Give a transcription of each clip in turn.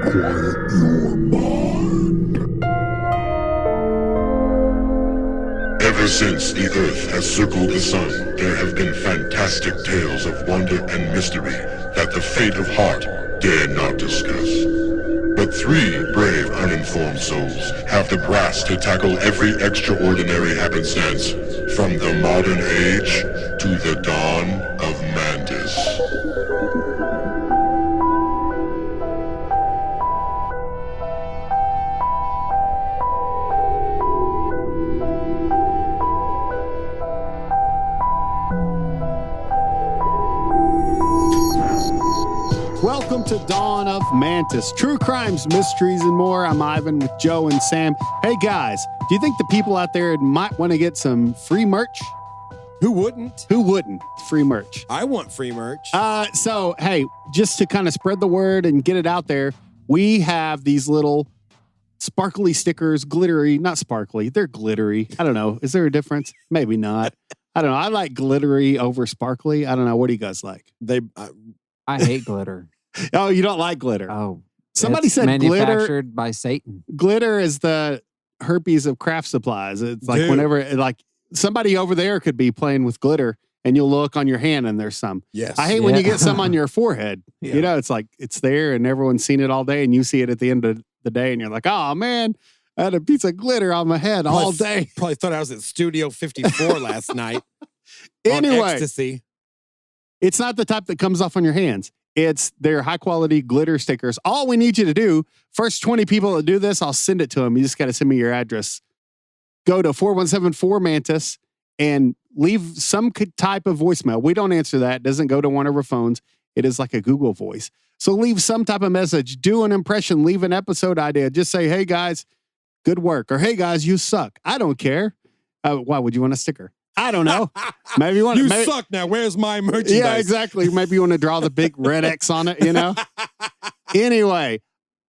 Quiet your mind. Ever since the Earth has circled the Sun, there have been fantastic tales of wonder and mystery that the fate of heart dare not discuss. But three brave, uninformed souls have the brass to tackle every extraordinary happenstance, from the modern age to the dawn of Mantis. Welcome to Dawn of Mantis, true crimes, mysteries, and more. I'm Ivan with Joe and Sam. Hey guys, do you think the people out there might want to get some free merch? Who wouldn't? Who wouldn't? Free merch. I want free merch. So, hey, just to kind of spread the word and get it out there, we have these little sparkly stickers, glittery, not sparkly, they're glittery. I don't know. Is there a difference? Maybe not. I don't know. I like glittery over sparkly. I don't know. What do you guys like? I hate glitter. Oh, you don't like glitter? Oh. Somebody it's said manufactured by Satan. Glitter is the herpes of craft supplies. It's like Dude. whenever, like somebody over there could be playing with glitter and you'll look on your hand and there's some. Yes. I hate when Yeah. you get some on your forehead. Yeah. You know, it's like it's there and everyone's seen it all day and you see it at the end of the day and you're like, oh man, I had a piece of glitter on my head all day. Probably thought I was at Studio 54 last night. On Anyway, ecstasy. it's not the type that comes off on your hands. It's their high quality glitter stickers. All we need you to do, first 20 people that do this, I'll send it to them. You just got to send me your address. Go to 4174 Mantis and leave some type of voicemail. We don't answer that. It doesn't go to one of our phones. It is like a Google voice. So leave some type of message, do an impression, leave an episode idea. Just say, hey guys, good work. Or hey guys, you suck. I don't care. Why would you want a sticker? I don't know. Maybe you want You maybe, suck now. Where's my merchandise? yeah, exactly. Maybe you want to draw the big red X on it, you know? Anyway,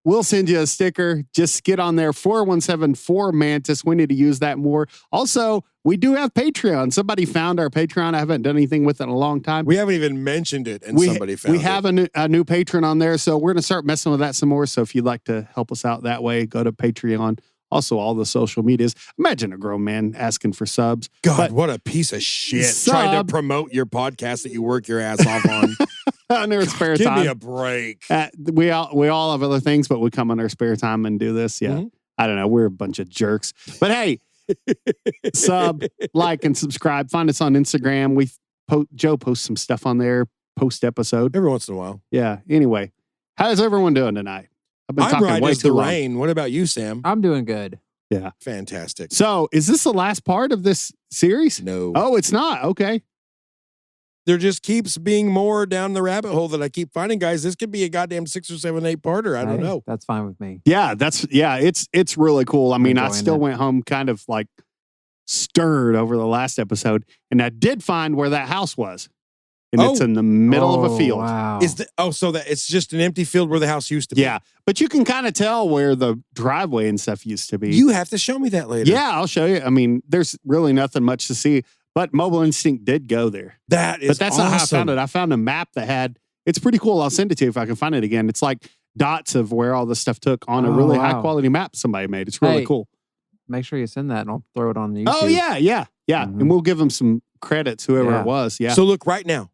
we'll send you a sticker. Just get on there, 4174 Mantis. We need to use that more. Also, we do have Patreon. Somebody found our Patreon. I haven't done anything with it in a long time. We haven't even mentioned it, and somebody found it. We have a new patron on there, so we're going to start messing with that some more. So if you'd like to help us out that way, go to Patreon. Also, all the social medias. Imagine a grown man asking for subs. God, But what a piece of shit. Sub- Trying to promote your podcast that you work your ass off on. on their spare Give time. me a break. We all have other things, but we come on our spare time and do this. Yeah. Mhm. I don't know. We're a bunch of jerks. But hey, sub, like, and subscribe. Find us on Instagram. Joe posts some stuff on there, post episode. Every once in a while. Yeah. Anyway, how's everyone doing tonight? I've been I'm talking right way as too the long. rain. What about you, Sam? I'm doing good. Yeah. Fantastic. So is this the last part of this series? No. Oh, it's not. Okay. There just keeps being more down the rabbit hole that I keep finding, guys. This could be a goddamn 6 or 7, 8 parter. I don't Hey, know. That's fine with me. Yeah, it's really cool. I mean, I enjoying still it. went home kind of like stirred over the last episode, and I did find where that house was. And it's Oh. in the middle of a field. Wow. So that it's just an empty field where the house used to be. Yeah. But you can kind of tell where the driveway and stuff used to be. You have to show me that later. Yeah, I'll show you. I mean, there's really nothing much to see, but Mobile Instinct did go there. That is But that's not how I awesome. found it. I found a map that had, it's pretty cool. I'll send it to you if I can find it again. It's like dots of where all the stuff took on a Oh, really wow. high quality map somebody made. It's really Hey, cool. Make sure you send that and I'll throw it on YouTube. Oh, yeah. Mhm. And we'll give them some credits, whoever Yeah. it was. Yeah. So look right now.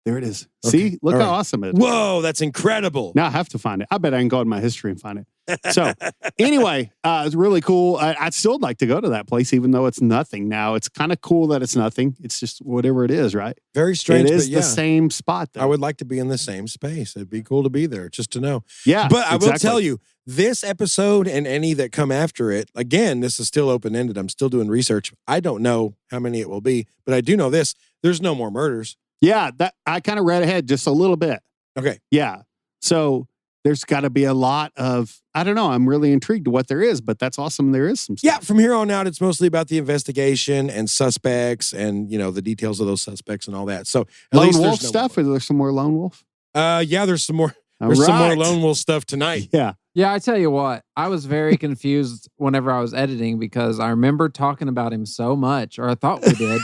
There it is. Okay. See? Look All how right. awesome it is. Whoa, that's incredible. Now I have to find it. I bet I can go in my history and find it. So anyway, it's really cool. I'd still like to go to that place, even though it's nothing now. It's kind of cool that it's nothing. It's just whatever it is, right? Very strange, It is but yeah. the same spot, though. I would like to be in the same space. It'd be cool to be there, just to know. Yeah. But I will exactly. tell you, this episode and any that come after it, again, this is still open-ended. I'm still doing research. I don't know how many it will be, but I do know this. There's no more murders. Yeah, that I kind of read ahead just a little bit. Okay. Yeah. So there's got to be a lot of, I don't know. I'm really intrigued to what there is, but that's awesome. There is some stuff. Yeah, from here on out, it's mostly about the investigation and suspects and, the details of those suspects and all that. So at Lone least wolf there's no stuff. Is there some more lone wolf? Yeah, there's some more. All There's some more right. lone wolf stuff tonight. Yeah. Yeah, I tell you what, I was very confused whenever I was editing because I remember talking about him so much, or I thought we did.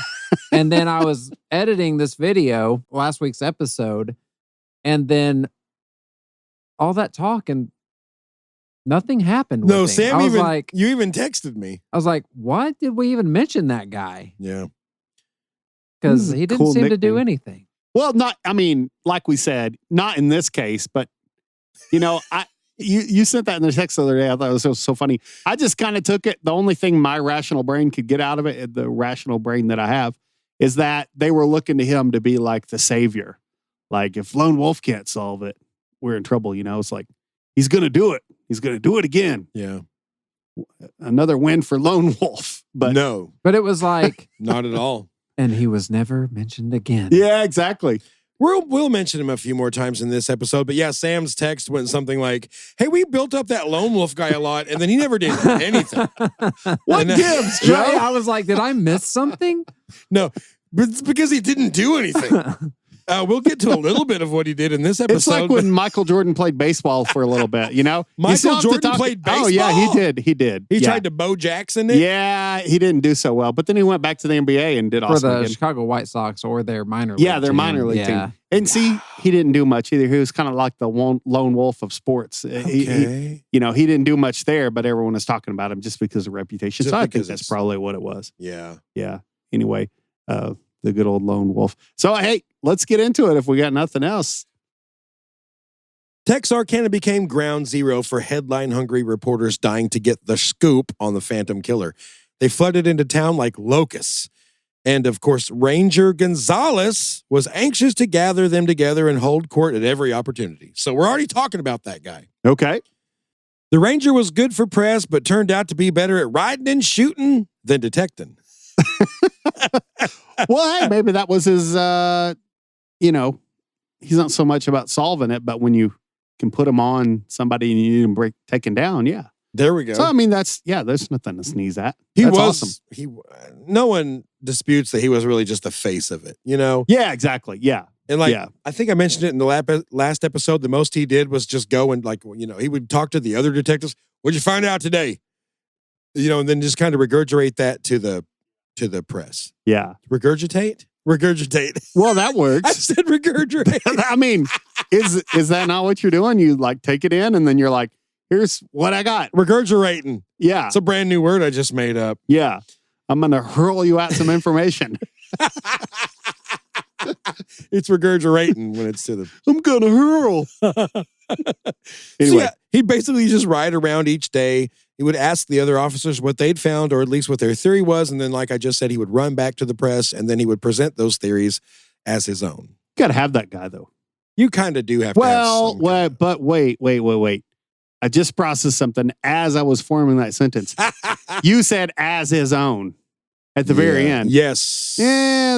And then I was editing this video, last week's episode, and then all that talk, and nothing happened. No, with him. Sam I was even like, you even texted me. I was like, what did we even mention that guy? Yeah. Because This is a he didn't cool seem to do nickname. anything. Well, like we said, not in this case, but you sent that in the text the other day. I thought it was so funny. I just kind of took it. The only thing my rational brain could get out of it, the rational brain that I have, is that they were looking to him to be like the savior. Like if Lone Wolf can't solve it, we're in trouble. It's like, he's going to do it. He's going to do it again. Yeah. Another win for Lone Wolf. But no, But it was like, not at all. and he was never mentioned again. yeah, exactly. We'll mention him a few more times in this episode, but yeah, Sam's text went something like, "Hey, we built up that Lone Wolf guy a lot, and then he never did anything." What And gives, Joe? Right? I was like, did I miss something? No, but it's because he didn't do anything. We'll get to a little bit of what he did in this episode. It's like when Michael Jordan played baseball for a little bit, You Michael still have to Jordan talk- played Oh, yeah, he baseball? did. He did. He Yeah. tried to Bo Jackson it. Yeah, he didn't do so well. But then he went back to the NBA and did For awesome the again. Chicago White Sox or their minor league Yeah, their team. minor league Yeah. team. And see, he didn't do much either. He was kind of like the lone wolf of sports. Okay. He didn't do much there, but everyone was talking about him just because of reputation. Just So I think because that's it's- probably what it was. Yeah. Yeah. Anyway, the good old lone wolf. So, hey, let's get into it if we got nothing else. Texarkana became ground zero for headline-hungry reporters dying to get the scoop on the Phantom Killer. They flooded into town like locusts. And, of course, Ranger Gonzalez was anxious to gather them together and hold court at every opportunity. So we're already talking about that guy. Okay. The Ranger was good for press, but turned out to be better at riding and shooting than detecting. Well, hey, maybe that was his, he's not so much about solving it, but when you can put him on somebody and you need him taken down, yeah. There we go. So, I mean, there's nothing to sneeze at. He That's was awesome. No one disputes that he was really just the face of it, Yeah, exactly. Yeah. And Yeah. I think I mentioned it in the last episode. The most he did was just go and he would talk to the other detectives. What'd you find out today? And then just kind of regurgitate that to the press. Yeah. Regurgitate. Well, that I works. said regurgitate. I mean, is that not what you're doing? You take it in and then you're like, here's what I got. Regurgitating. Yeah. It's a brand new word I just made up. Yeah. I'm going to hurl you out some information. It's regurgitating when it's to the. I'm going to hurl. Anyway. So yeah, he'd basically just ride around each day. He would ask the other officers what they'd found, or at least what their theory was. And then, like I just said, he would run back to the press and then he would present those theories as his own. Got to have that guy, though. You kind of do have to have some guy. But wait. I just processed something as I was forming that sentence. You said as his own at the very end. Yes. Yeah,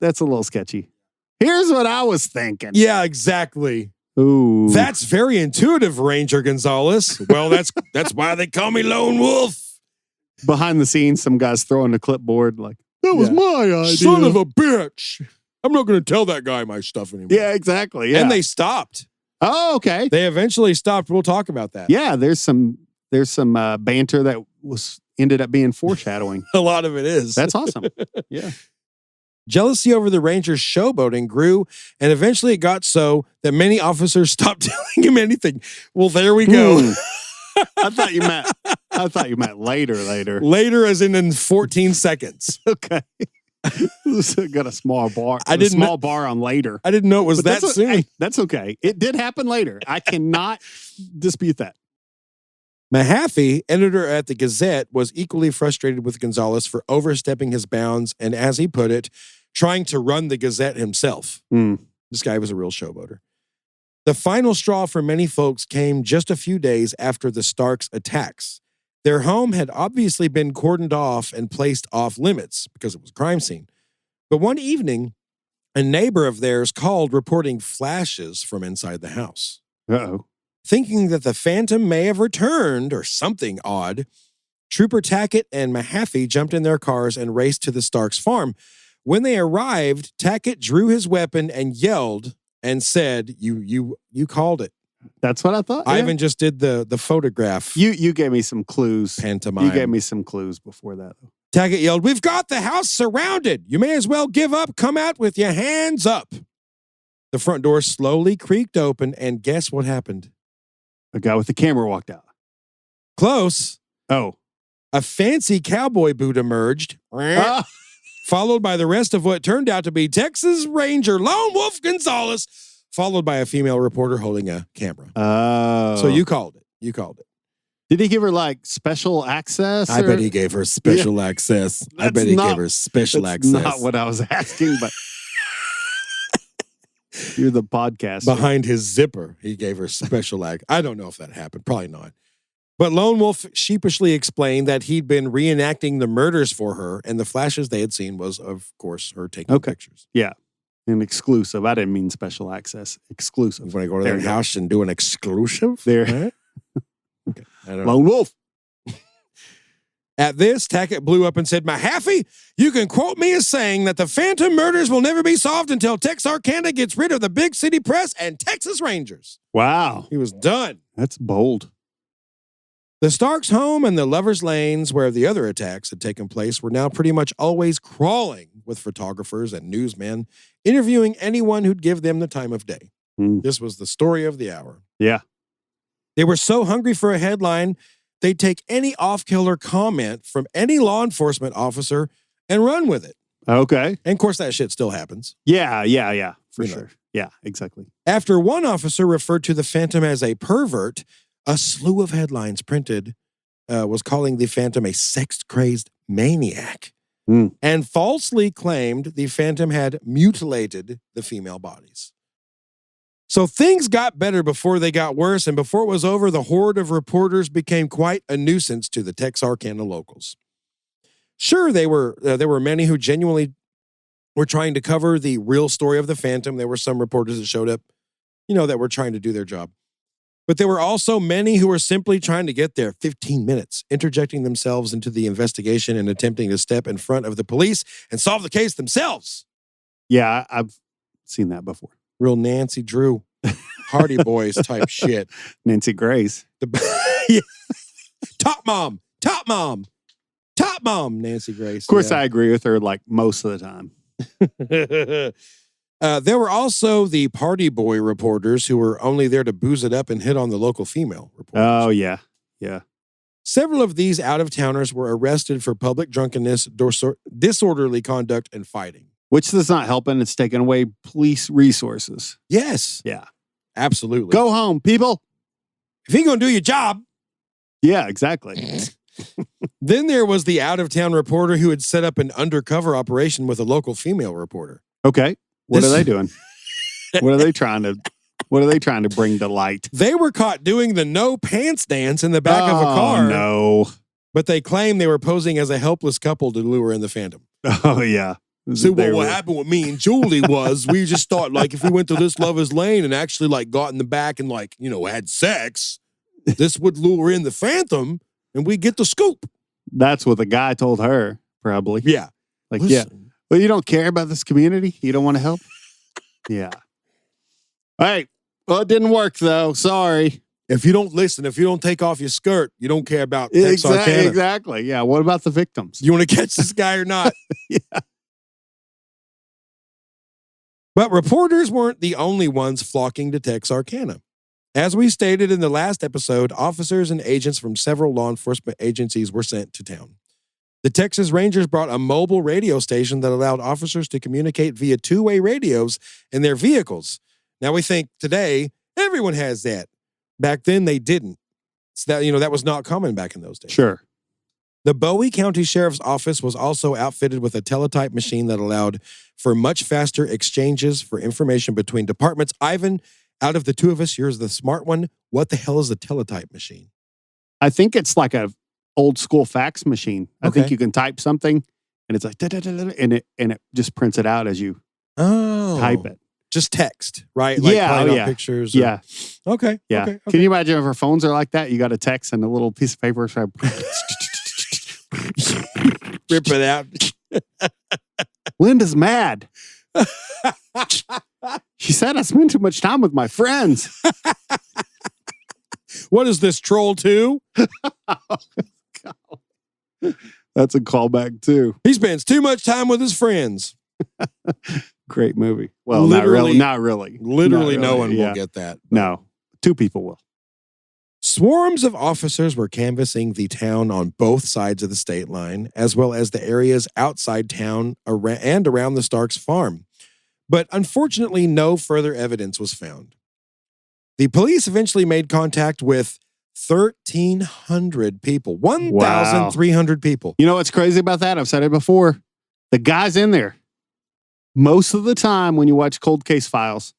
that's a little sketchy. Here's what I was thinking. Yeah, exactly. Ooh. That's very intuitive, Ranger Gonzalez. Well, that's why they call me Lone Wolf. Behind the scenes, some guy's throwing a clipboard like, that was my idea. Son of a bitch. I'm not going to tell that guy my stuff anymore. Yeah, exactly. Yeah. And they stopped. Oh, okay. They eventually stopped. We'll talk about that. Yeah, there's some banter that ended up being foreshadowing. A lot of it is. That's awesome. Yeah. Jealousy over the Ranger's showboating grew, and eventually it got so that many officers stopped telling him anything. Well, there we go. I thought you meant later. Later, as in 14 seconds. Okay. Got a small bar. Bar on later. I didn't know it was But that soon. Hey, that's okay. It did happen later. I cannot dispute that. Mahaffey, editor at the Gazette, was equally frustrated with Gonzalez for overstepping his bounds and, as he put it, trying to run the Gazette himself. This guy was a real showboater. The final straw for many folks came just a few days after the Starks' attacks. Their home had obviously been cordoned off and placed off limits because it was a crime scene. But one evening, a neighbor of theirs called reporting flashes from inside the house. Uh-oh. Thinking that the Phantom may have returned or something odd, Trooper Tackett and Mahaffey jumped in their cars and raced to the Starks' farm. When they arrived, Tackett drew his weapon and yelled and said, "You called it." That's what I thought. Yeah. Ivan just did the photograph. You gave me some clues. Pantomime. You gave me some clues before that. Tackett yelled, "We've got the house surrounded. You may as well give up. Come out with your hands up." The front door slowly creaked open, and guess what happened? A guy with the camera walked out. Close. Oh. A fancy cowboy boot emerged, followed by the rest of what turned out to be Texas Ranger Lone Wolf Gonzalez, followed by a female reporter holding a camera. Oh. So you called it. You called it. Did he give her like special access? I bet he gave her special access. I bet he gave her special access. Not what I was asking, but you're the podcaster. Behind his zipper, he gave her special access. I don't know if that happened. Probably not. But Lone Wolf sheepishly explained that he'd been reenacting the murders for her, and the flashes they had seen was, of course, her taking pictures. Yeah. An exclusive. I didn't mean special access. Exclusive. You want to go to their house and do an exclusive? There. Right? Okay. I don't know. Lone Wolf. At this, Tackett blew up and said, Mahaffey, you can quote me as saying that the Phantom murders will never be solved until Texarkana gets rid of the big city press and Texas Rangers. Wow. He was done. That's bold. The Starks' home and the Lovers' Lanes, where the other attacks had taken place, were now pretty much always crawling with photographers and newsmen, interviewing anyone who'd give them the time of day. This was the story of the hour. Yeah. They were so hungry for a headline, they'd take any off-killer comment from any law enforcement officer and run with it. Okay. And of course, that shit still happens. Yeah. For sure. Yeah, exactly. After one officer referred to the Phantom as a pervert, a slew of headlines printed was calling the Phantom a sex-crazed maniac and falsely claimed the Phantom had mutilated the female bodies. So things got better before they got worse, and before it was over, the horde of reporters became quite a nuisance to the Texarkana locals. Sure, there were many who genuinely were trying to cover the real story of the Phantom. There were some reporters that showed up, that were trying to do their job. But there were also many who were simply trying to get their 15 minutes, interjecting themselves into the investigation and attempting to step in front of the police and solve the case themselves. Yeah, I've seen that before. Real Nancy Drew, Hardy Boys type shit. Nancy Grace. Yeah. Top mom, Nancy Grace. Of course, I agree with her like most of the time. There were also the party boy reporters who were only there to booze it up and hit on the local female reporters. Oh, yeah. Yeah. Several of these out-of-towners were arrested for public drunkenness, disorderly conduct, and fighting. Which does not help, and it's taking away police resources. Yes. Yeah. Absolutely. Go home, people. If you're going to do your job. Yeah, exactly. Then there was the out-of-town reporter who had set up an undercover operation with a local female reporter. Okay. What are they doing? What are they trying to bring to light? They were caught doing the no pants dance in the back of a car. Oh, no. But they claimed they were posing as a helpless couple to lure in the Phantom. Oh, yeah. So what happened with me and Julie was we just thought like if we went to this Lover's Lane and actually like got in the back and like, had sex, this would lure in the Phantom and we get the scoop. That's what the guy told her, probably. Yeah. Like, yeah. Well, you don't care about this community? You don't want to help? Yeah. All right. Well, it didn't work, though. Sorry. If you don't listen, if you don't take off your skirt, you don't care about Texarkana. Exactly. Yeah. What about the victims? You want to catch this guy or not? Yeah. But reporters weren't the only ones flocking to Texarkana. As we stated in the last episode, officers and agents from several law enforcement agencies were sent to town. The Texas Rangers brought a mobile radio station that allowed officers to communicate via two-way radios in their vehicles. Now we think today everyone has that. Back then they didn't. So that was not common back in those days. Sure. The Bowie County Sheriff's Office was also outfitted with a teletype machine that allowed for much faster exchanges for information between departments. Ivan, out of the two of us, you're the smart one. What the hell is a teletype machine? I think it's like a old school fax machine. I think you can type something and it's like and it just prints it out as you type it. Just text, right? Like pictures. Yeah. Okay. Yeah. Okay. Can you imagine if our phones are like that? You got a text and a little piece of paper. Rip it out. Linda's mad. She said I spend too much time with my friends. What is this, Troll 2? That's a callback too. He spends too much time with his friends. Great movie. Well, Literally, not really. Literally no one will get that. No. Two people will. Swarms of officers were canvassing the town on both sides of the state line, as well as the areas outside town and around the Starks farm. But unfortunately, no further evidence was found. The police eventually made contact with 1,300 people, 1,300 people. You know what's crazy about that? I've said it before. The guys in there, most of the time when you watch cold case files,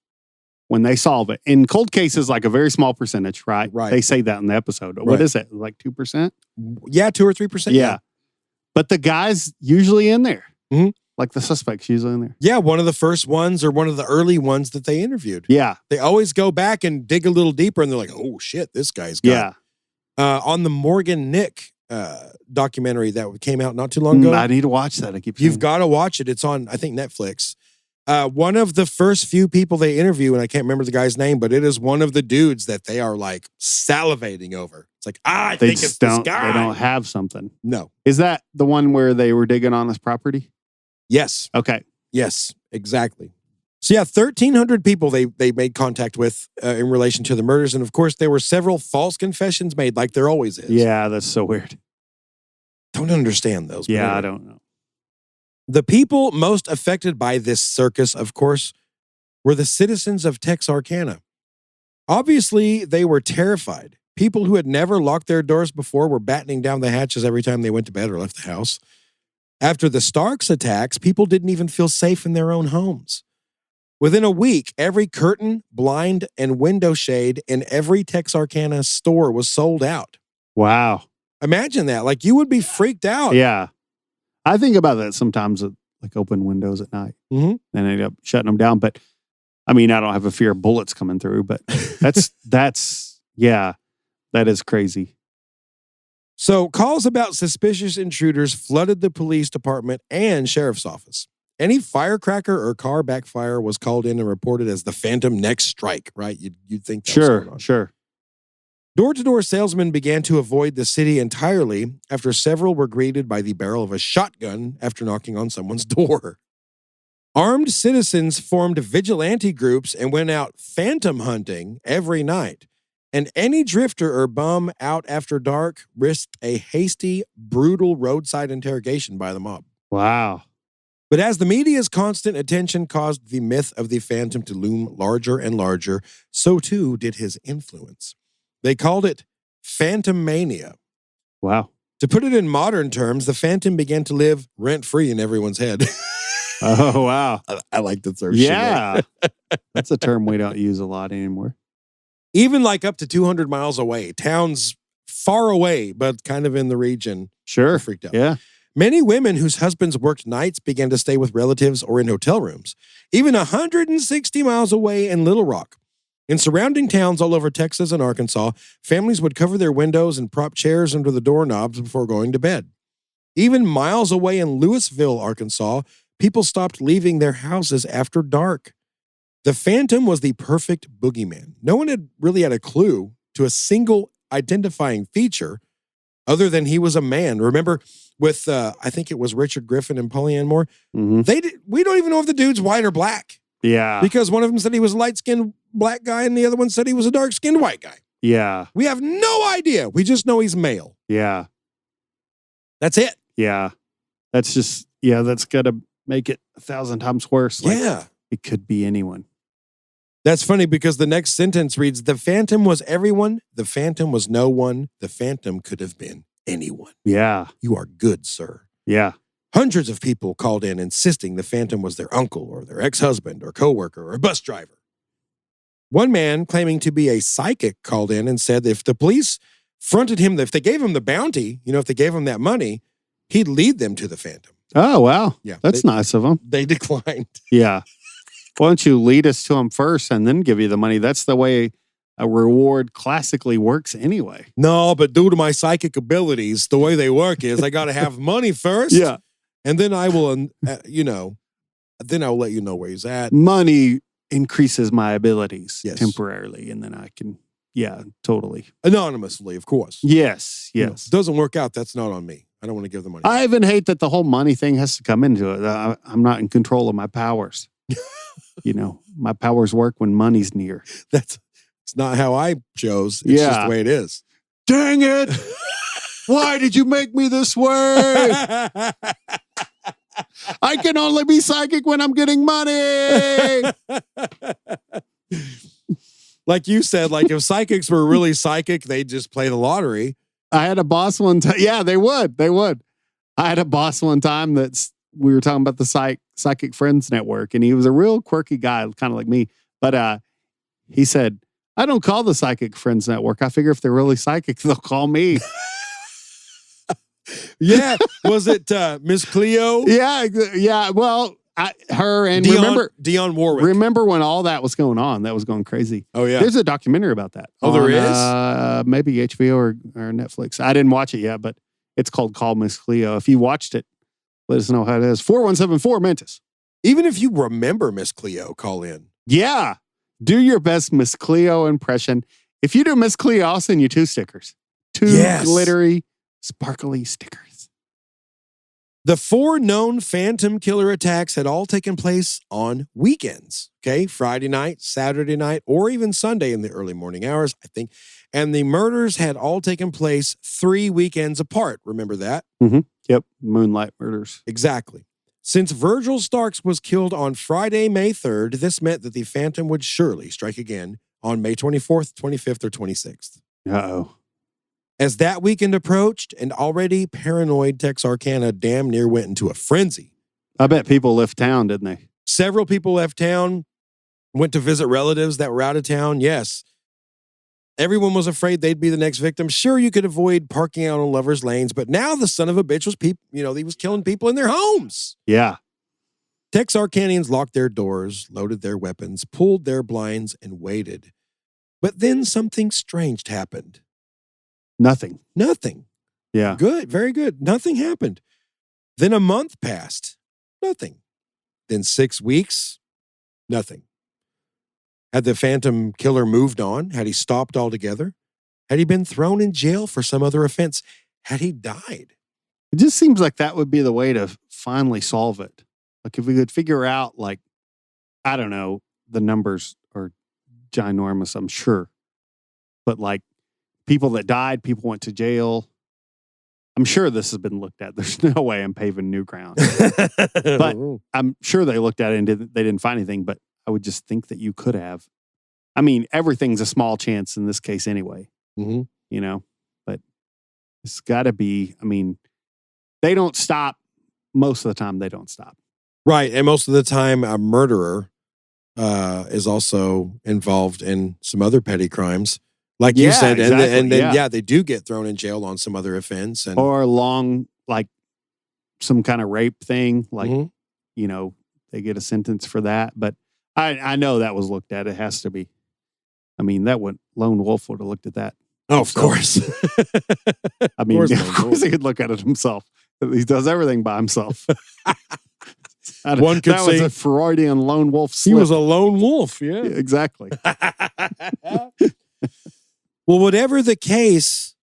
when they solve it, and cold case is like a very small percentage, right? Right. They say that in the episode. What is it? Like 2%? Yeah, 2 or 3%. Yeah. But the guys usually in there. Mhm. Like the suspects usually in there. Yeah, one of the first ones or one of the early ones that they interviewed. Yeah. They always go back and dig a little deeper, and they're like, oh, shit, this guy's got Yeah. on the Morgan Nick documentary that came out not too long ago. I need to watch that. You've got to watch it. It's on, I think, Netflix. One of the first few people they interview, and I can't remember the guy's name, but it is one of the dudes that they are like salivating over. It's like, I think it's this guy. They don't have something. No. Is that the one where they were digging on his property? Yes. Okay. Yes, exactly. So yeah, 1,300 people they made contact with in relation to the murders. And of course, there were several false confessions made like there always is. Yeah, that's so weird. Don't understand those. Yeah, I don't know. The people most affected by this circus, of course, were the citizens of Texarkana. Obviously, they were terrified. People who had never locked their doors before were battening down the hatches every time they went to bed or left the house. After the Starks attacks, people didn't even feel safe in their own homes. Within a week, every curtain, blind, and window shade in every Texarkana store was sold out. Wow. Imagine that. Like, you would be freaked out. Yeah. I think about that sometimes, like open windows at night and end up shutting them down. But I mean, I don't have a fear of bullets coming through, but yeah, that is crazy. So calls about suspicious intruders flooded the police department and sheriff's office. Any firecracker or car backfire was called in and reported as the phantom next strike, right? You'd think that was going on. Sure. Door-to-door salesmen began to avoid the city entirely after several were greeted by the barrel of a shotgun after knocking on someone's door. Armed citizens formed vigilante groups and went out phantom hunting every night. And any drifter or bum out after dark risked a hasty, brutal roadside interrogation by the mob. Wow. But as the media's constant attention caused the myth of the Phantom to loom larger and larger, so too did his influence. They called it Phantom Mania. Wow. To put it in modern terms, the Phantom began to live rent-free in everyone's head. Oh, wow. I like the term. Yeah. That's a term we don't use a lot anymore. Even like up to 200 miles away, towns far away, but kind of in the region. Sure. Were freaked out. Yeah. Many women whose husbands worked nights began to stay with relatives or in hotel rooms, even 160 miles away in Little Rock. In surrounding towns all over Texas and Arkansas, families would cover their windows and prop chairs under the doorknobs before going to bed. Even miles away in Louisville, Arkansas, people stopped leaving their houses after dark. The Phantom was the perfect boogeyman. No one had really had a clue to a single identifying feature other than he was a man. Remember with, I think it was Richard Griffin and Polly Moore? Mm-hmm. We don't even know if the dude's white or black. Yeah. Because one of them said he was a light-skinned black guy and the other one said he was a dark-skinned white guy. Yeah. We have no idea. We just know he's male. Yeah. That's it. Yeah. That's just, that's got to make it 1,000 times worse. Like, yeah. It could be anyone. That's funny because the next sentence reads, the Phantom was everyone. The Phantom was no one. The Phantom could have been anyone. Yeah. You are good, sir. Yeah. Hundreds of people called in insisting the Phantom was their uncle or their ex-husband or coworker or bus driver. One man claiming to be a psychic called in and said if the police fronted him, if they gave him the bounty, if they gave him that money, he'd lead them to the Phantom. Oh, wow. Yeah. That's nice of him. They declined. Yeah. Why don't you lead us to him first and then give you the money? That's the way a reward classically works anyway. No, but due to my psychic abilities, the way they work is I got to have money first. Yeah. And then I will, then I'll let you know where he's at. Money increases my abilities temporarily. And then I can, totally. Anonymously, of course. Yes. If it doesn't work out, that's not on me. I don't want to give the money. I even hate that the whole money thing has to come into it. I'm not in control of my powers. My powers work when money's near. It's not how I chose. It's just the way it is. Dang it. Why did you make me this way? I can only be psychic when I'm getting money. Like you said, like if psychics were really psychic, they'd just play the lottery. I had a boss one time. Yeah, they would. They would. I had a boss one time we were talking about the Psychic Friends Network, and he was a real quirky guy, kind of like me. But he said, I don't call the Psychic Friends Network. I figure if they're really psychic, they'll call me. Yeah. Was it Miss Cleo? Yeah. Well, her and Dionne Warwick. Remember when all that was going on? That was going crazy. Oh, yeah. There's a documentary about that. Oh, there is? Maybe HBO or Netflix. I didn't watch it yet, but it's called Call Miss Cleo. If you watched it, let us know how it is. 4174 Mentis. Even if you remember Miss Cleo, call in. Yeah. Do your best Miss Cleo impression. If you do Miss Cleo, I'll send you 2 stickers. 2 glittery, sparkly stickers. The 4 known phantom killer attacks had all taken place on weekends. Okay. Friday night, Saturday night, or even Sunday in the early morning hours, I think. And the murders had all taken place 3 weekends apart. Remember that? Mm-hmm. Yep. Moonlight murders. Exactly. Since Virgil Starks was killed on Friday, May 3rd, this meant that the phantom would surely strike again on May 24th, 25th, or 26th. Uh-oh. As that weekend approached, an already paranoid Texarkana damn near went into a frenzy. I bet people left town, didn't they? Several people left town, went to visit relatives that were out of town. Yes. Everyone was afraid they'd be the next victim. Sure, you could avoid parking out on lovers' lanes, but now the son of a bitch was he was killing people in their homes. Yeah. Texarkanians locked their doors, loaded their weapons, pulled their blinds, and waited. But then something strange happened. Nothing. Yeah. Good. Very good. Nothing happened. Then a month passed. Nothing. Then 6 weeks. Nothing. Had the phantom killer moved on? Had he stopped altogether? Had he been thrown in jail for some other offense? Had he died? It just seems like that would be the way to finally solve it. Like if we could figure out, like, I don't know, the numbers are ginormous, I'm sure. But like people that died, people went to jail. I'm sure this has been looked at. There's no way I'm paving new ground. But I'm sure they looked at it and they didn't find anything, but I would just think that you could have. I mean, everything's a small chance in this case anyway, but it's got to be, I mean, they don't stop. Most of the time, they don't stop. Right. And most of the time, a murderer is also involved in some other petty crimes. Like you said, exactly. and then they do get thrown in jail on some other offense. Or long, like some kind of rape thing, like, they get a sentence for that. But I know that was looked at. It has to be. I mean, Lone Wolf would have looked at that. Oh, of course. I mean, of course he could look at it himself. He does everything by himself. One could say was a Freudian lone wolf slip. He was a lone wolf, yeah. Exactly. Well, whatever the case,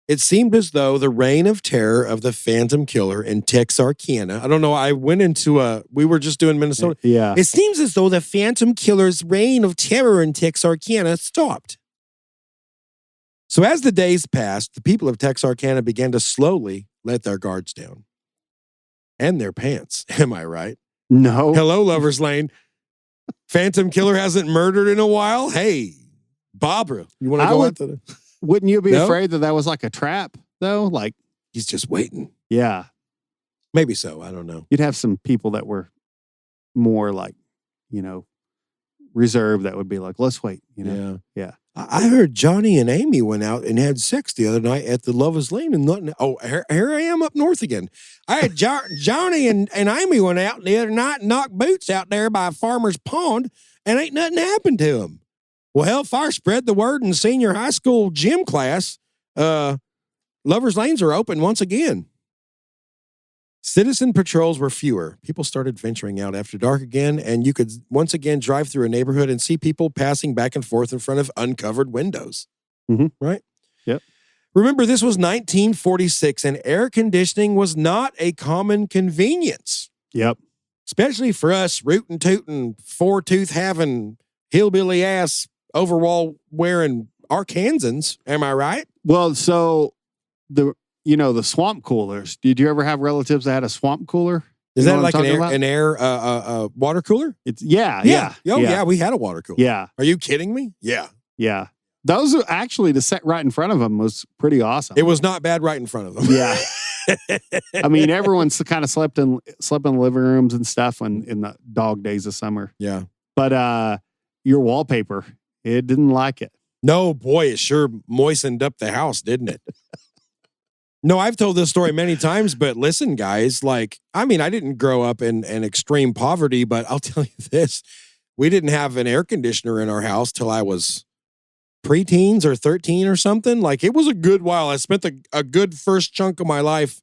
it seemed as though the reign of terror of the phantom killer in Texarkana, I don't know, I went into we were just doing Minnesota. Yeah. It seems as though the phantom killer's reign of terror in Texarkana stopped. So as the days passed, the people of Texarkana began to slowly let their guards down. And their pants, am I right? No. Hello, Lover's Lane. Phantom killer hasn't murdered in a while? Hey, Barbara, you want to go out to the... Wouldn't you be afraid that was like a trap, though? Like, he's just waiting. Yeah. Maybe so. I don't know. You'd have some people that were more like, reserved that would be like, let's wait, Yeah. I heard Johnny and Amy went out and had sex the other night at the Lover's Lane and nothing. Oh, here I am up north again. I had Johnny and Amy went out the other night and knocked boots out there by Farmer's Pond and ain't nothing happened to them. Well, hellfire spread the word in senior high school gym class. Lover's Lanes are open once again. Citizen patrols were fewer. People started venturing out after dark again, and you could once again drive through a neighborhood and see people passing back and forth in front of uncovered windows. Mm-hmm. Right? Yep. Remember, this was 1946, and air conditioning was not a common convenience. Yep. Especially for us rootin' tootin', four-tooth having hillbilly ass overall wearing Arkansans. Am I right? Well, so the swamp coolers. Did you ever have relatives that had a swamp cooler? Is You that know what like I'm talking an about? air water cooler? It's yeah. Oh yeah, we had a water cooler. Yeah. Are you kidding me? Yeah. Yeah. Those are actually the set right in front of them was pretty awesome. It was not bad right in front of them. Yeah. I mean, everyone's kind of slept in the living rooms and stuff in the dog days of summer. Yeah. But your wallpaper, it didn't like it. No, boy, it sure moistened up the house, didn't it? No, I've told this story many times, but listen, guys, I didn't grow up in extreme poverty, but I'll tell you this. We didn't have an air conditioner in our house till I was preteens or 13 or something. It was a good while. I spent a good first chunk of my life,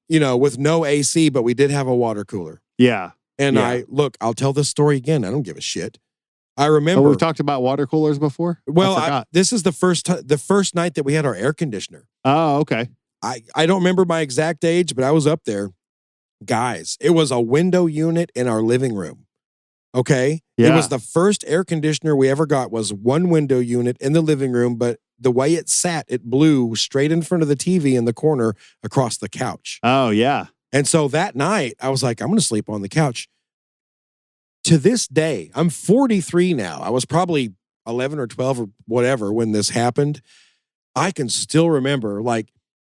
with no AC, but we did have a water cooler. Yeah. And Yeah. I'll tell this story again. I don't give a shit. I remember. Oh, we've talked about water coolers before? Well, this is the first night that we had our air conditioner. Oh, okay. I don't remember my exact age, but I was up there. Guys, it was a window unit in our living room. Okay? Yeah. It was the first air conditioner we ever got was one window unit in the living room, but the way it sat, it blew straight in front of the TV in the corner across the couch. Oh, yeah. And so that night, I was like, I'm going to sleep on the couch. To this day, I'm 43 now. I was probably 11 or 12 or whatever when this happened. I can still remember,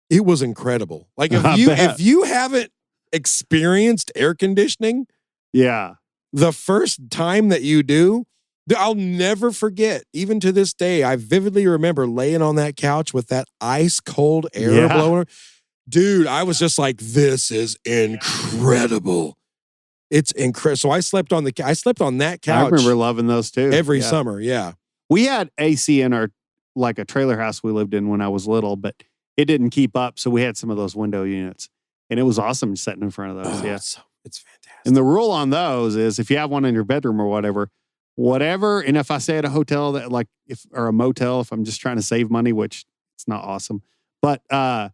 it was incredible. If you haven't experienced air conditioning, yeah, the first time that you do, I'll never forget. Even to this day, I vividly remember laying on that couch with that ice cold air blowing. Dude, I was just like, this is incredible. It's incredible. So I slept on that couch. I remember loving those too. Every summer, yeah. We had AC in our, a trailer house we lived in when I was little, but it didn't keep up. So we had some of those window units. And it was awesome sitting in front of those. Yeah. It's fantastic. And the rule on those is if you have one in your bedroom or whatever, and if I stay at a hotel or a motel, if I'm just trying to save money, which it's not awesome. But the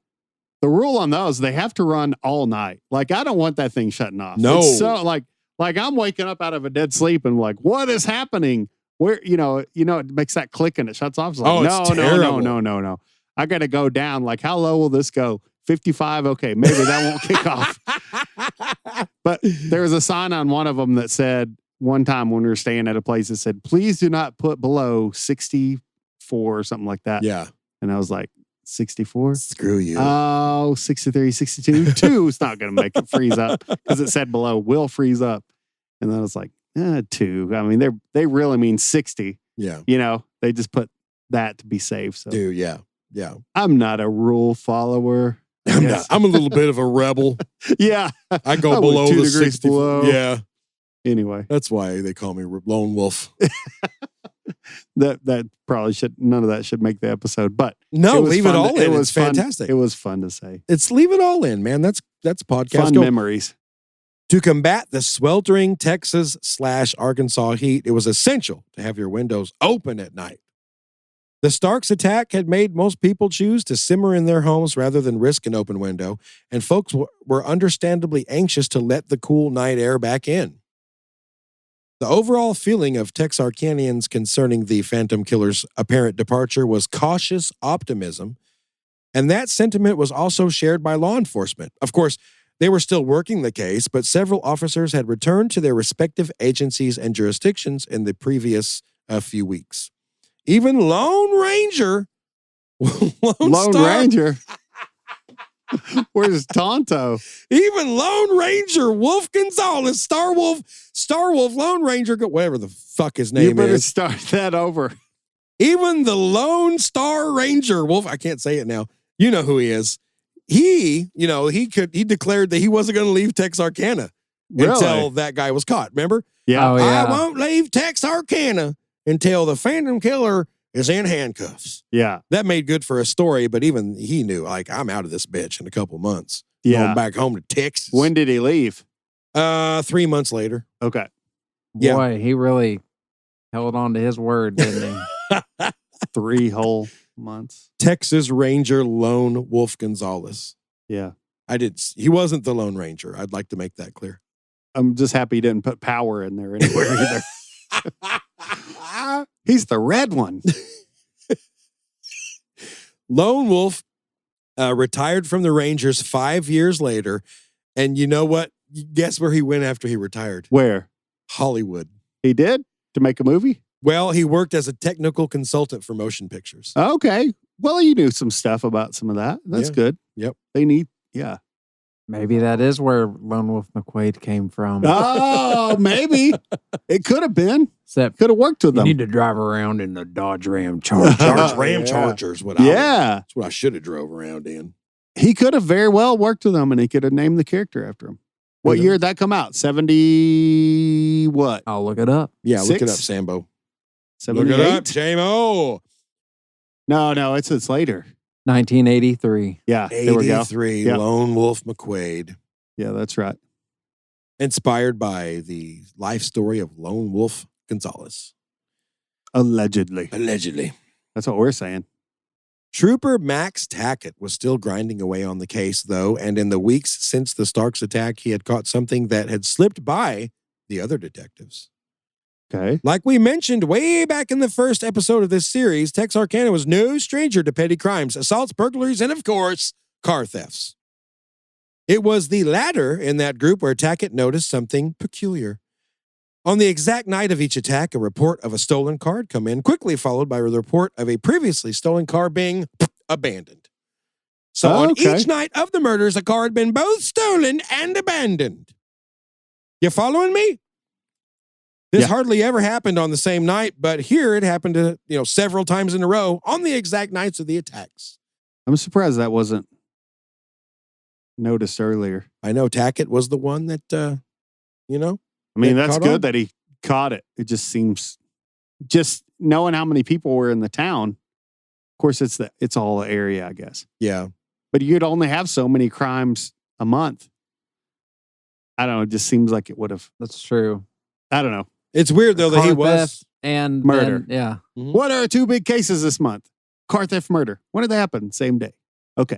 rule on those, they have to run all night. I don't want that thing shutting off. No. It's so I'm waking up out of a dead sleep and what is happening? Where, it makes that click and it shuts off. It's no. I got to go down. How low will this go? 55. Okay. Maybe that won't kick off. But there was a sign on one of them that said one time when we were staying at a place that said, please do not put below 64 or something like that. Yeah. And I was like, 64? Screw you. Oh, 63, 62. 2 is not going to make it freeze up because it said below will freeze up. And then I was like, 2. I mean, they really mean 60. Yeah. They just put that to be safe. So, dude, yeah. Yeah. I'm not a rule follower. I'm not. I'm a little bit of a rebel. Yeah. I go below 2 the degrees 60. below. Yeah. Anyway. That's why they call me Lone Wolf. That probably none of that should make the episode, but no, leave it all in. It was fun. fantastic. It was fun to say. It's leave it all in, man. That's podcast. Fun memories. To combat the sweltering Texas/Arkansas heat, it was essential to have your windows open at night. The Starks attack had made most people choose to simmer in their homes rather than risk an open window, and folks were understandably anxious to let the cool night air back in. The overall feeling of Texarkanians concerning the Phantom Killer's apparent departure was cautious optimism, and that sentiment was also shared by law enforcement. Of course, they were still working the case, but several officers had returned to their respective agencies and jurisdictions in the previous few weeks. Even Lone Ranger. Ranger. Where's Tonto? Even Lone Ranger, Wolf Gonzalez, Star Wolf, Lone Ranger, whatever the fuck his name is. You better start that over. Even the Lone Star Ranger, Wolf, I can't say it now. You know who he is. He declared that he wasn't going to leave Texarkana until that guy was caught. Remember? Yeah. Oh, yeah. I won't leave Texarkana until the Phantom Killer is in handcuffs. Yeah. That made good for a story, but even he knew, I'm out of this bitch in a couple months. Yeah. Going back home to Texas. When did he leave? 3 months later. Okay. Yeah. Boy, he really held on to his word, didn't he? 3 whole months. Texas Ranger Lone Wolf Gonzalez. Yeah. He wasn't the Lone Ranger. I'd like to make that clear. I'm just happy he didn't put power in there anywhere either. He's the red one. Lone Wolf retired from the Rangers 5 years later. And you know what? Guess where he went after he retired? Where? Hollywood. He did? To make a movie? Well, he worked as a technical consultant for motion pictures. Okay. Well, you knew some stuff about some of that. That's Yeah. good. Yep. They need, yeah. Maybe that is where Lone Wolf McQuade came from. Oh, maybe. It could have been. Except Could have worked with you them. need to drive around in the Dodge Ram Charger. Ram Yeah. Chargers. Yeah. That's what I should have drove around in. He could have very well worked with them and he could have named the character after him. What Who year did that come out? 70 what? I'll look it up. Yeah, look it up, Six? Sambo. 78? Look it up, J-Mo. No, it's later. 1983. Yeah, there we go. 83, Yep. Lone Wolf McQuade. Yeah, that's right. Inspired by the life story of Lone Wolf Gonzalez. Allegedly. Allegedly. That's what we're saying. Trooper Max Tackett was still grinding away on the case, though, and in the weeks since the Starks attack, he had caught something that had slipped by the other detectives. Okay. Like we mentioned way back in the first episode of this series, Texarkana was no stranger to petty crimes, assaults, burglaries, and of course, car thefts. It was the latter in that group where Tackett noticed something peculiar. On the exact night of each attack, a report of a stolen car had come in, quickly followed by a report of a previously stolen car being abandoned. So on Okay. each night of the murders, a car had been both stolen and abandoned. You following me? This Yeah. hardly ever happened on the same night, but here it happened several times in a row on the exact nights of the attacks. I'm surprised that wasn't noticed earlier. I know Tackett was the one that, I mean, Get that's caught good on? that he caught it. It just seems, just knowing how many people were in the town. Of course, it's all the area, I guess. yeah. But you'd only have so many crimes a month. I don't know. It just seems like it would have. That's true. I don't know. It's weird, though, that Car he was. theft and Murder. and- yeah. What are two big cases this month? Car theft, murder. When did they happen? Same day. Okay.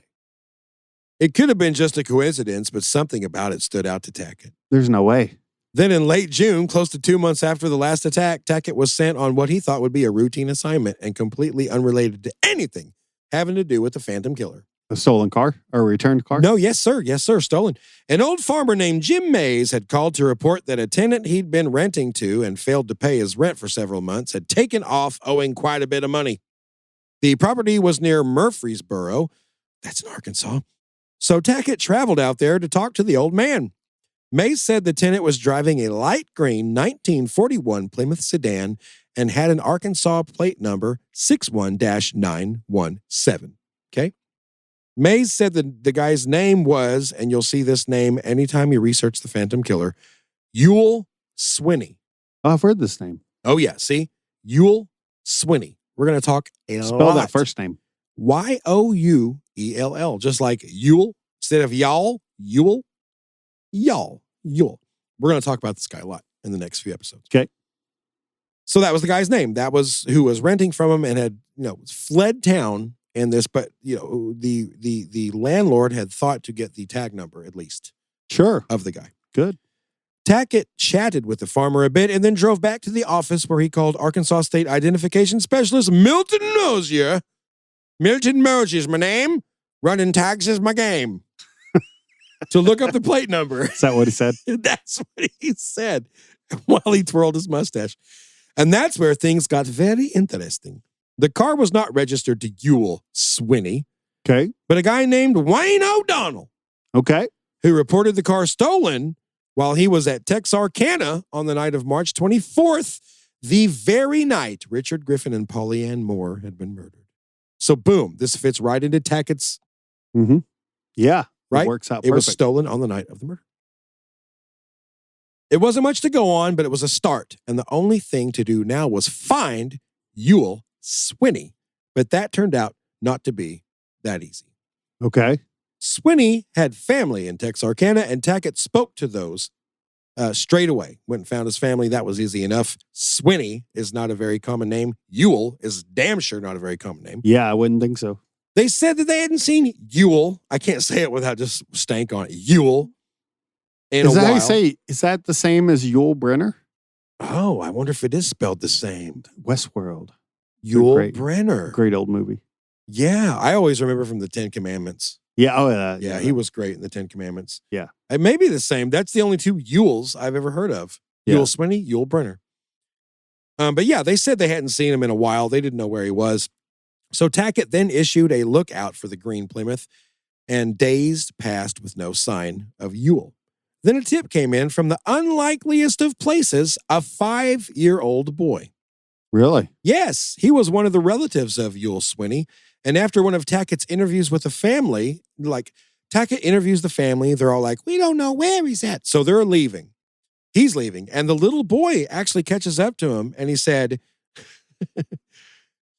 It could have been just a coincidence, but something about it stood out to Tackett. There's no way. Then in late June, close to 2 months after the last attack, Tackett was sent on what he thought would be a routine assignment and completely unrelated to anything having to do with the Phantom Killer. A stolen car or a returned car? No, yes, sir. Yes, sir. Stolen. An old farmer named Jim Mays had called to report that a tenant he'd been renting to and failed to pay his rent for several months had taken off owing quite a bit of money. The property was near Murfreesboro. That's in Arkansas. So Tackett traveled out there to talk to the old man. Mays said the tenant was driving a light green 1941 Plymouth sedan and had an Arkansas plate number 61-917. Okay? Mays said the guy's name was, and you'll see this name anytime you research the Phantom Killer, Youell Swinney. Oh, I've heard this name. Oh, yeah. See? Youell Swinney. We're going to talk a Spell lot. that first name. Youell, just like Youell. Instead of y'all, Youell. Y'all. Youell. We're going to talk about this guy a lot in the next few episodes. Okay. So that was the guy's name. That was who was renting from him and had, fled town in this, but the landlord had thought to get the tag number at least Sure. of the guy. Good. Tackett chatted with the farmer a bit and then drove back to the office where he called Arkansas State Identification Specialist Milton Mosier. Milton Mosier's my name. Running tags is my game. To look up the plate number. Is that what he said? That's what he said while he twirled his mustache. And that's where things got very interesting. The car was not registered to Youell Swinney, Okay. but a guy named Wayne O'Donnell, Okay. who reported the car stolen while he was at Texarkana on the night of March 24th, the very night Richard Griffin and Polly Ann Moore had been murdered. So boom, this fits right into Tackett's, Mm-hmm. Yeah. right? It works out It was perfect. stolen on the night of the murder. It wasn't much to go on, but it was a start. And the only thing to do now was find Youell Swinney. But that turned out not to be that easy. Okay. Swinney had family in Texarkana, and Tackett spoke to those straight away. Went and found his family. That was easy enough. Swinney is not a very common name. Youell is damn sure not a very common name. Yeah, I wouldn't think so. They said that they hadn't seen Youell. I can't say it without just stank on it. Youell. In Is a that how while. you say? Is that the same as Yul Brenner? Oh, I wonder if it is spelled the same. Westworld. Youell great- Brenner. Great old movie. Yeah, I always remember from the 10 Commandments. Yeah. Oh, Yeah, he was great in the 10 Commandments. Yeah. It may be the same. That's the only two Youells I've ever heard of. Yeah. Youell Swinney, Youell Brenner. But yeah, they said they hadn't seen him in a while. They didn't know where he was. So Tackett then issued a lookout for the green Plymouth, and days passed with no sign of Youell. Then a tip came in from the unlikeliest of places, a 5-year-old boy. Really? Yes, he was one of the relatives of Youell Swinney. And after one of Tackett's interviews with the family, like Tackett interviews the family, they're all like, we don't know where he's at. So they're leaving. He's leaving. And the little boy actually catches up to him and he said,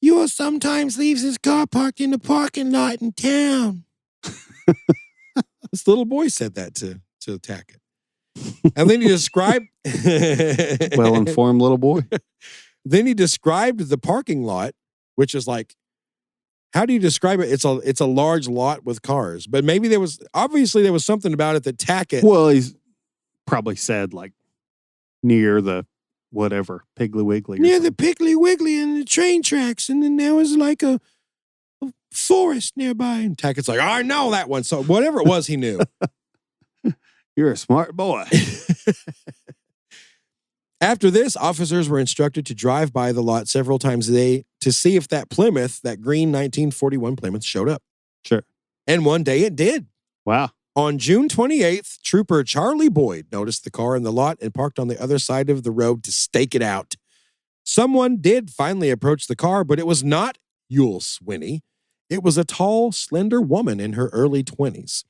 Youell sometimes leaves his car parked in the parking lot in town. This little boy said that to Tackett. And then he described Well-informed little boy. Then he described the parking lot, which is like, how do you describe it? It's a large lot with cars, but maybe there was something about it that Tackett. Well, he's probably said like near the whatever Piggly Wiggly. Near the Piggly Wiggly and the train tracks, and then there was like a forest nearby. And Tackett's like, I know that one. So whatever it was, he knew. You're a smart boy. After this, officers were instructed to drive by the lot several times a day to see if that Plymouth, that green 1941 Plymouth, showed up. Sure. And one day it did. Wow. On June 28th, Trooper Charlie Boyd noticed the car in the lot and parked on the other side of the road to stake it out. Someone did finally approach the car, but it was not Youell Swinney. It was a tall, slender woman in her early 20s.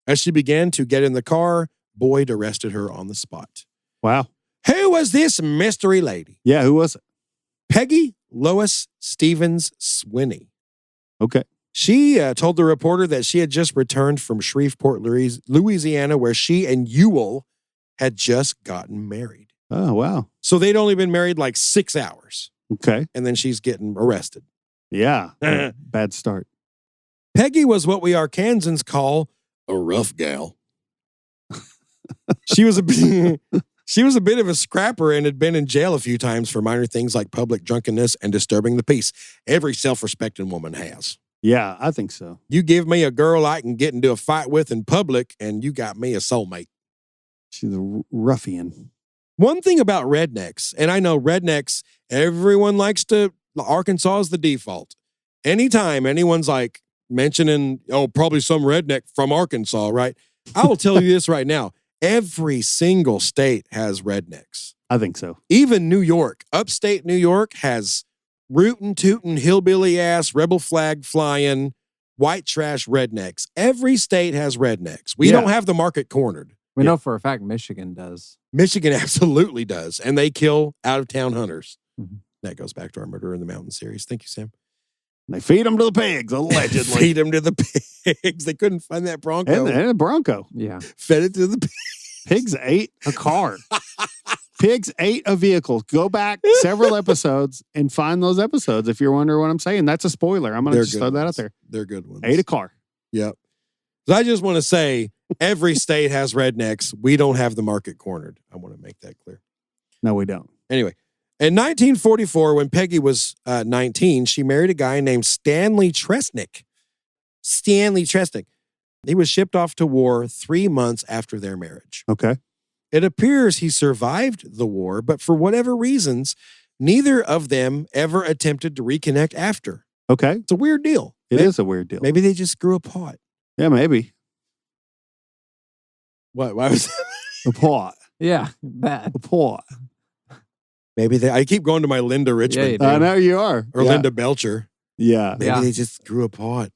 As she began to get in the car, Boyd arrested her on the spot. Wow. Who was this mystery lady? Yeah, who was it? Peggy Lois Stevens Swinney. Okay. She told the reporter that she had just returned from Shreveport, Louisiana, where she and Youell had just gotten married. Oh, wow. So they'd only been married like 6 hours. Okay. And then she's getting arrested. Yeah. Bad start. Peggy was what we Arkansans call a rough gal. She was a bit of a scrapper and had been in jail a few times for minor things like public drunkenness and disturbing the peace. Every self-respecting woman has. Yeah, I think so. You give me a girl I can get into a fight with in public, and you got me a soulmate. She's a ruffian. One thing about rednecks, and I know rednecks, everyone likes to, Arkansas is the default. Anytime anyone's like mentioning, probably some redneck from Arkansas, right? I will tell you this right now. Every single state has rednecks. I think so. Even New York, upstate New York has rootin' tootin' hillbilly ass, rebel flag flying, white trash rednecks. Every state has rednecks. We don't have the market cornered. We know for a fact Michigan does. Michigan absolutely does. And they kill out-of-town hunters. Mm-hmm. That goes back to our Murder in the Mountain series. Thank you, Sam. They feed them to the pigs, allegedly. Feed them to the pigs. They couldn't find that Bronco. And a Bronco. Yeah. Fed it to the pigs. Pigs ate a car. Pigs ate a vehicle. Go back several episodes and find those episodes if you're wondering what I'm saying. That's a spoiler. I'm going to just throw that out there. They're good ones. Ate a car. Yep. So I just want to say every state has rednecks. We don't have the market cornered. I want to make that clear. No, we don't. Anyway, in 1944, when Peggy was 19, she married a guy named Stanley Tresnick. He was shipped off to war 3 months after their marriage. Okay. It appears he survived the war, but for whatever reasons, neither of them ever attempted to reconnect after. Okay. It's a weird deal. It is a weird deal. Maybe they just grew apart. Yeah, maybe. What? Why was a pot? Yeah, bad. A pot. Maybe I keep going to my Linda Richmond. Yeah, you do. I know you are. Or Linda Belcher. Yeah. Maybe they just grew apart.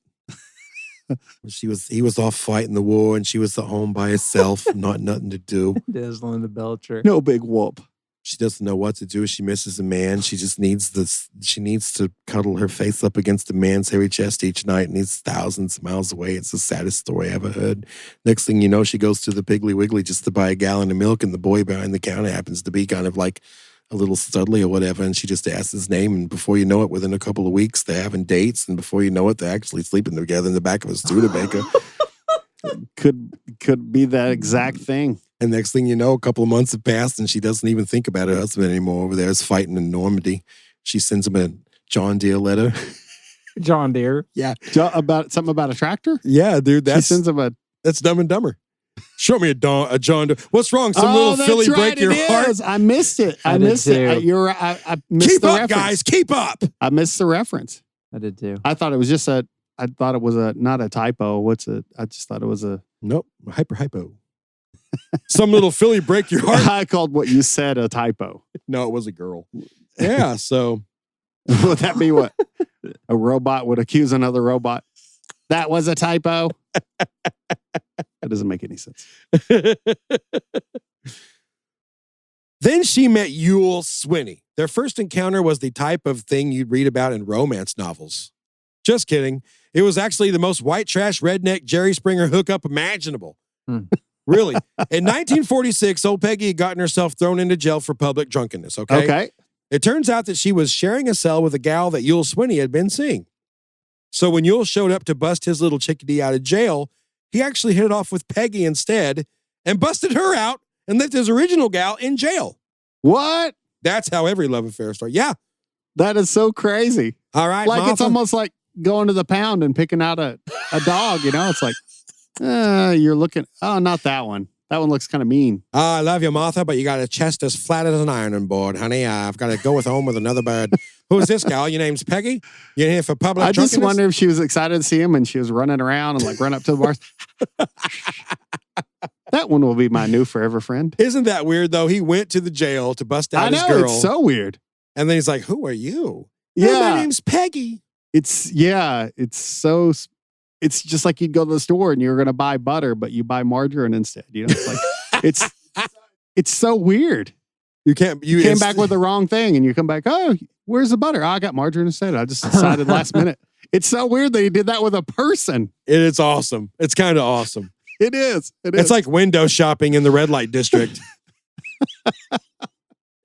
He was off fighting the war and she was at home by herself, nothing to do. There's Linda Belcher. No big whoop. She doesn't know what to do. She misses a man. She just needs to cuddle her face up against a man's hairy chest each night, and he's thousands of miles away. It's the saddest story I ever heard. Next thing you know, she goes to the Piggly Wiggly just to buy a gallon of milk, and the boy behind the counter happens to be kind of like a little studly or whatever, and she just asks his name, and before you know it, within a couple of weeks, they're having dates, and before you know it, they're actually sleeping together in the back of a Studebaker. Could be that exact thing. And next thing you know, a couple of months have passed, and she doesn't even think about her husband anymore. Over there is fighting in Normandy. She sends him a John Deere letter. John Deere. Yeah. About something about a tractor? Yeah, dude. She sends him a... That's Dumb and Dumber. Show me a John Deere. What's wrong? Some little that's filly right, break your it heart? is. I missed it. I I did missed it. too. You're right. I missed Keep the up, reference. guys. Keep up. I missed the reference. I did too. I thought it was just I thought it was not a typo. I just thought it was a... Nope. Hypo. Some little filly break your heart. I called what you said a typo. No, it was a girl. Yeah, so. Would that be what? A robot would accuse another robot? That was a typo? That doesn't make any sense. Then she met Youell Swinney. Their first encounter was the type of thing you'd read about in romance novels. Just kidding. It was actually the most white trash redneck Jerry Springer hookup imaginable. Really. In 1946, old Peggy had gotten herself thrown into jail for public drunkenness, okay? Okay. It turns out that she was sharing a cell with a gal that Youell Swinney had been seeing. So when Youell showed up to bust his little chickadee out of jail, he actually hit it off with Peggy instead and busted her out and left his original gal in jail. What? That's how every love affair starts. Yeah. That is so crazy. All right, Like Martha. it's almost like going to the pound and picking out a dog, you know? It's like, you're looking, not that one. That one looks kind of mean. I love you, Martha, but you got a chest as flat as an ironing board, honey. I've got to go home with another bird. Who's this gal? Your name's Peggy? You're here for public I just drunkenness? wonder if she was excited to see him and she was running around and like run up to the bars. That one will be my new forever friend. Isn't that weird, though? He went to the jail to bust out I know, his girl. it's so weird. And then he's like, who are you? Yeah. "Hey, my name's Peggy. It's just like you'd go to the store and you were going to buy butter, but you buy margarine instead. You know, it's like, it's so weird. You Came back with the wrong thing and you come back, oh, where's the butter? Oh, I got margarine instead. I just decided last minute. It's so weird that he did that with a person. It's awesome. It's kind of awesome. It is. It's like window shopping in the red light district.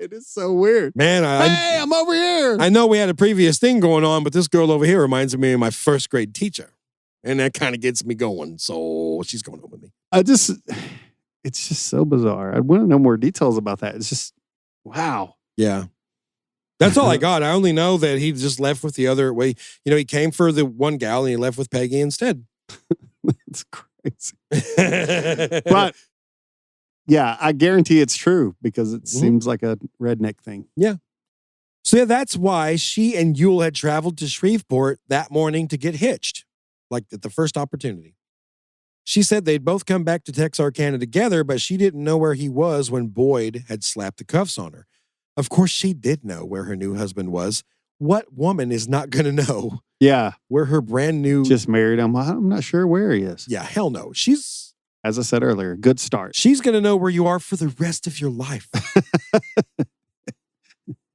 It is so weird. Man, Hey, I'm over here. I know we had a previous thing going on, but this girl over here reminds me of my first grade teacher. And that kind of gets me going. So she's going home with me. It's just so bizarre. I want to know more details about that. It's just, wow. Yeah. That's all I got. I only know that he just left with the other way. You know, he came for the one gal and he left with Peggy instead. It's crazy. But yeah, I guarantee it's true because it seems like a redneck thing. Yeah. So yeah, that's why she and Youell had traveled to Shreveport that morning to get hitched, like at the first opportunity. She said they'd both come back to Texarkana together, but she didn't know where he was when Boyd had slapped the cuffs on her. Of course, she did know where her new husband was. What woman is not going to know Yeah. where her brand new... Just married him. I'm not sure where he is. Yeah, hell no. As I said earlier, good start. She's going to know where you are for the rest of your life.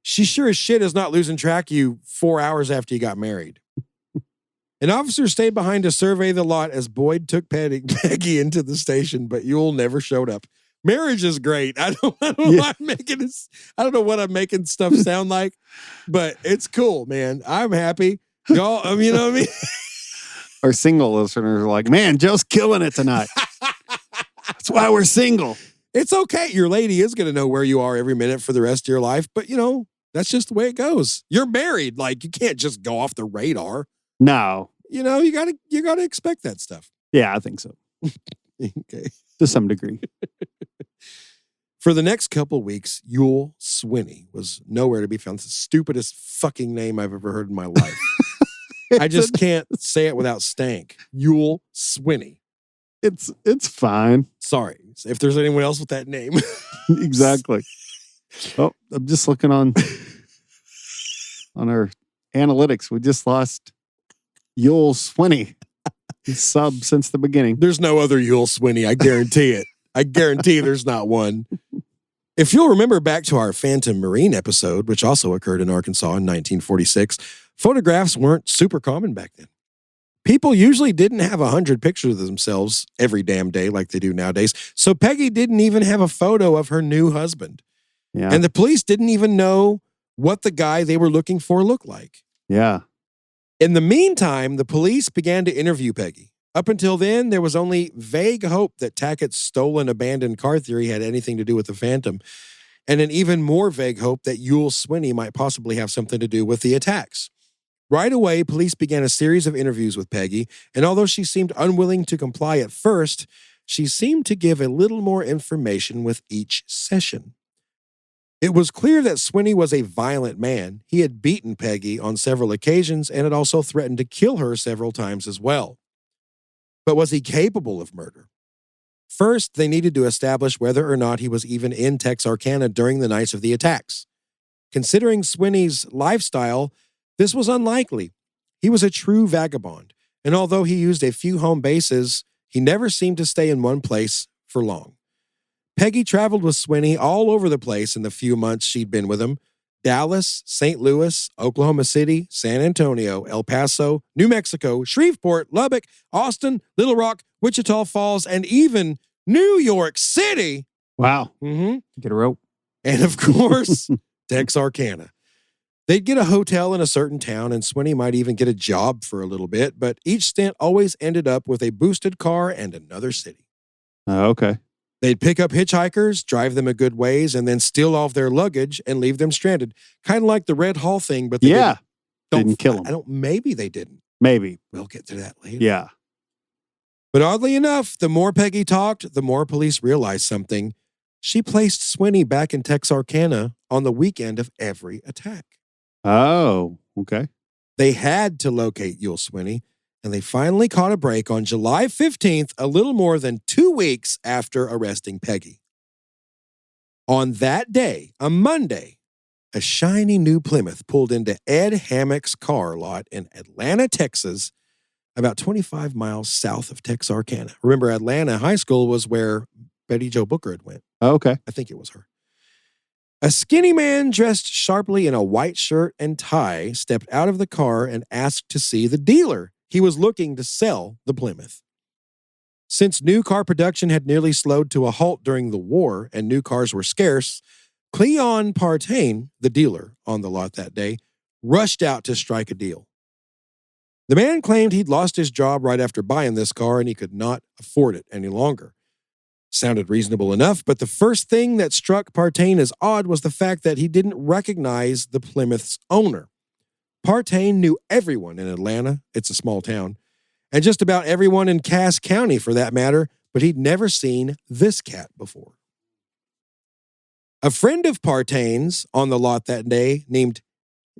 She sure as shit is not losing track of you 4 hours after you got married. An officer stayed behind to survey the lot as Boyd took Peggy into the station, but Youell never showed up. Marriage is great. I don't know why I'm making this. I don't know what I'm making stuff sound like, but it's cool, man. I'm happy. Y'all, you know what I mean? Our single listeners are like, man, Joe's killing it tonight. That's why we're single. It's okay. Your lady is going to know where you are every minute for the rest of your life, but you know, that's just the way it goes. You're married. Like, you can't just go off the radar. No. You know, you gotta expect that stuff. Yeah, I think so. Okay. To some degree. For the next couple weeks, Youell Swinney was nowhere to be found. It's the stupidest fucking name I've ever heard in my life. I just can't say it without stank. Youell Swinney. It's fine. Sorry. If there's anyone else with that name. Exactly. Oh, I'm just looking on our analytics. We just lost Youell Swinney. He's sub since the beginning. There's no other Youell Swinney. I guarantee it. I guarantee there's not one. If you'll remember back to our Phantom Marine episode, which also occurred in Arkansas in 1946, photographs weren't super common back then. People usually didn't have 100 pictures of themselves every damn day like they do nowadays. So Peggy didn't even have a photo of her new husband. Yeah. And the police didn't even know what the guy they were looking for looked like. Yeah. In the meantime, the police began to interview Peggy. Up until then, there was only vague hope that Tackett's stolen abandoned car theory had anything to do with the Phantom, and an even more vague hope that Youell Swinney might possibly have something to do with the attacks. Right away, police began a series of interviews with Peggy, and although she seemed unwilling to comply at first, she seemed to give a little more information with each session. It was clear that Swinney was a violent man. He had beaten Peggy on several occasions and had also threatened to kill her several times as well. But was he capable of murder? First, they needed to establish whether or not he was even in Texarkana during the nights of the attacks. Considering Swinney's lifestyle, this was unlikely. He was a true vagabond, and although he used a few home bases, he never seemed to stay in one place for long. Peggy traveled with Swinney all over the place in the few months she'd been with him. Dallas, St. Louis, Oklahoma City, San Antonio, El Paso, New Mexico, Shreveport, Lubbock, Austin, Little Rock, Wichita Falls, and even New York City. Wow. Get a rope. And of course, Texarkana. They'd get a hotel in a certain town, and Swinney might even get a job for a little bit, but each stint always ended up with a boosted car and another city. Okay. They'd pick up hitchhikers, drive them a good ways, and then steal all of their luggage and leave them stranded. Kind of like the Red Hall thing, but they didn't kill them. Maybe they didn't. Maybe. We'll get to that later. Yeah. But oddly enough, the more Peggy talked, the more police realized something. She placed Swinney back in Texarkana on the weekend of every attack. Oh, okay. They had to locate Youell Swinney, and they finally caught a break on July 15th, a little more than 2 weeks after arresting Peggy. On that day, a Monday, a shiny new Plymouth pulled into Ed Hammock's car lot in Atlanta, Texas, about 25 miles south of Texarkana. Remember, Atlanta High School was where Betty Jo Booker had went. Okay. I think it was her. A skinny man dressed sharply in a white shirt and tie stepped out of the car and asked to see the dealer. He was looking to sell the Plymouth. Since new car production had nearly slowed to a halt during the war and new cars were scarce, Cleon Partain, the dealer on the lot that day, rushed out to strike a deal. The man claimed he'd lost his job right after buying this car and he could not afford it any longer. Sounded reasonable enough, but the first thing that struck Partain as odd was the fact that he didn't recognize the Plymouth's owner. Partain knew everyone in Atlanta, it's a small town, and just about everyone in Cass County for that matter, but he'd never seen this cat before. A friend of Partain's on the lot that day, named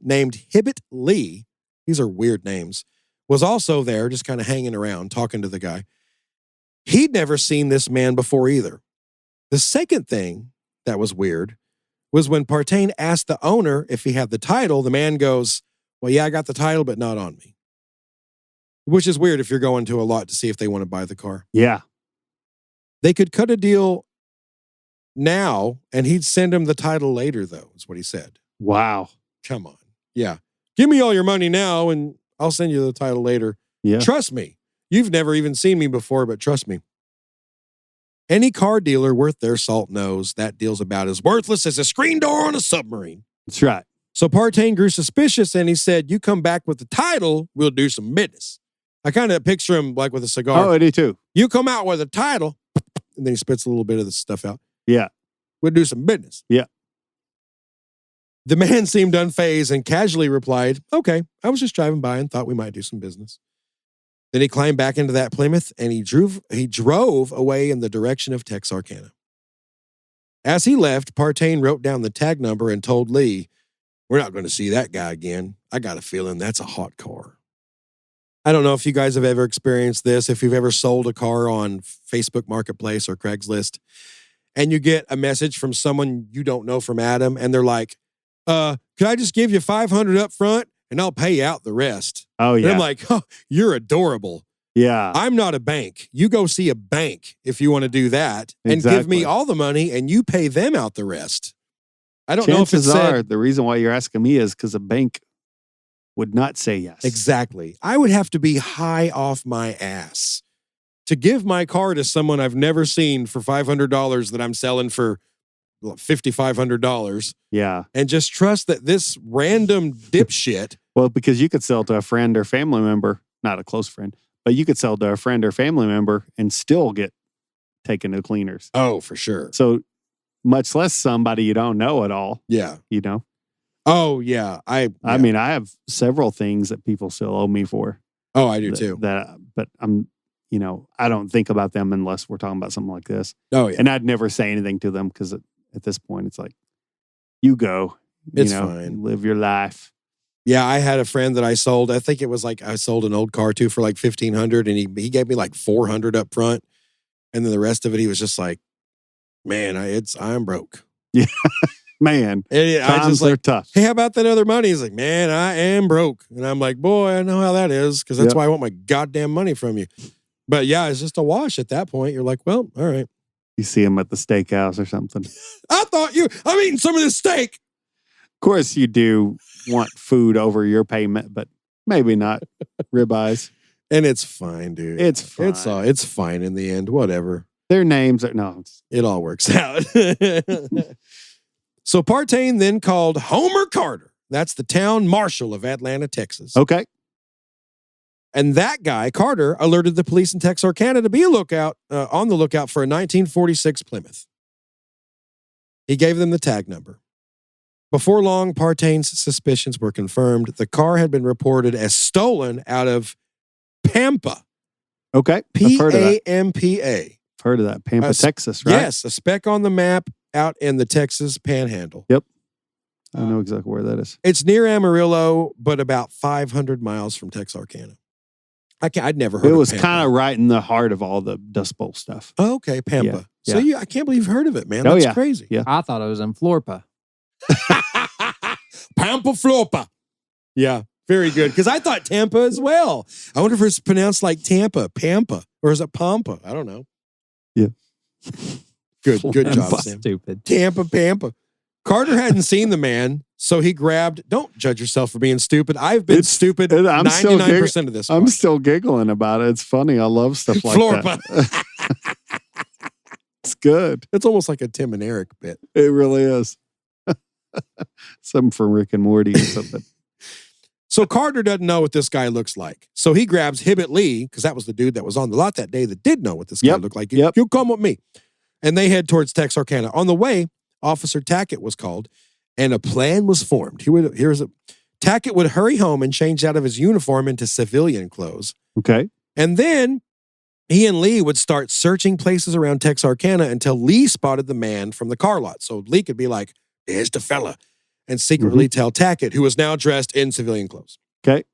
Hibbett Lee, these are weird names, was also there just kind of hanging around talking to the guy. He'd never seen this man before either. The second thing that was weird was when Partain asked the owner if he had the title, the man goes, "Well, yeah, I got the title, but not on me." Which is weird if you're going to a lot to see if they want to buy the car. Yeah. They could cut a deal now, and he'd send him the title later, though, is what he said. Wow. Come on. Yeah. Give me all your money now, and I'll send you the title later. Yeah. Trust me. You've never even seen me before, but trust me. Any car dealer worth their salt knows that deal's about as worthless as a screen door on a submarine. That's right. So Partain grew suspicious and he said, "You come back with the title, we'll do some business." I kind of picture him like with a cigar. Oh, I do too. You come out with a title, and then he spits a little bit of the stuff out. Yeah. We'll do some business. Yeah. The man seemed unfazed and casually replied, "Okay, I was just driving by and thought we might do some business." Then he climbed back into that Plymouth and he drove away in the direction of Texarkana. As he left, Partain wrote down the tag number and told Lee, "We're not going to see that guy again. I got a feeling that's a hot car." I don't know if you guys have ever experienced this, if you've ever sold a car on Facebook Marketplace or Craigslist, and you get a message from someone you don't know from Adam, and they're like, "Could I just give you $500 up front and I'll pay you out the rest?" Oh, yeah. And I'm like, "Oh, you're adorable. Yeah. I'm not a bank. You go see a bank if you want to do that and give me Exactly. all the money and you pay them out the rest." I don't know if Chances it's are the reason why you're asking me is because a bank would not say yes. Exactly. I would have to be high off my ass to give my car to someone I've never seen for $500 that I'm selling for $5,500 Yeah. and just trust that this random dipshit. Well, because you could sell to a friend or family member, not a close friend, but you could sell to a friend or family member and still get taken to cleaners. Oh, for sure. So much less somebody you don't know at all, Yeah. you know? Oh, yeah. I mean, I have several things that people still owe me for. Oh, I do too. But I'm, I don't think about them unless we're talking about something like this. Oh, yeah. And I'd never say anything to them because at this point, it's like, you go. It's fine. Live your life. Yeah, I had a friend that I sold. I think it was like I sold an old car to for like $1,500, and he gave me like $400 up front, and then the rest of it he was just like, "Man, I'm broke." Yeah, man. Times are tough. Hey, how about that other money? He's like, "Man, I am broke," and I'm like, "Boy, I know how that is because that's why I want my goddamn money from you." But yeah, it's just a wash at that point. You're like, "Well, all right." You see him at the steakhouse or something. I'm eating some of this steak. Of course, you do want food over your payment, but maybe not ribeyes. And it's fine, dude. It's fine. It's fine in the end. Whatever. Their names are no. It all works out. So Partain then called Homer Carter. That's the town marshal of Atlanta, Texas. Okay. And that guy, Carter, alerted the police in Texarkana to be on the lookout for a 1946 Plymouth. He gave them the tag number. Before long, Partain's suspicions were confirmed. The car had been reported as stolen out of Pampa. Okay. Pampa. I've heard of that. Pampa, Texas, right? Yes, a speck on the map out in the Texas Panhandle. Yep. I know exactly where that is. It's near Amarillo, but about 500 miles from Texarkana. I'd never heard of it. It was kind of right in the heart of all the Dust Bowl stuff. Oh, okay, Pampa. Yeah. So I can't believe you've heard of it, man. That's crazy. Yeah. I thought it was in Florpa. Pampa Florpa. Yeah, very good. Because I thought Tampa as well. I wonder if it's pronounced like Tampa, Pampa, or is it Pampa? I don't know. Yeah. Good job, Sam. Stupid. Tampa, Pampa. Carter hadn't seen the man, so he grabbed. Don't judge yourself for being stupid. I've been stupid 99% of this. I'm still giggling about it. It's funny. I love stuff like Florpa. that. It's good. It's almost like a Tim and Eric bit. It really is. Something from Rick and Morty or something. So Carter doesn't know what this guy looks like. So he grabs Hibbett Lee, because that was the dude that was on the lot that day that did know what this guy looked like. You come with me. And they head towards Texarkana. On the way, Officer Tackett was called, and a plan was formed. Tackett would hurry home and change out of his uniform into civilian clothes. Okay. And then he and Lee would start searching places around Texarkana until Lee spotted the man from the car lot. So Lee could be like, "There's the fella," and secretly tell Tackett, who was now dressed in civilian clothes. Okay.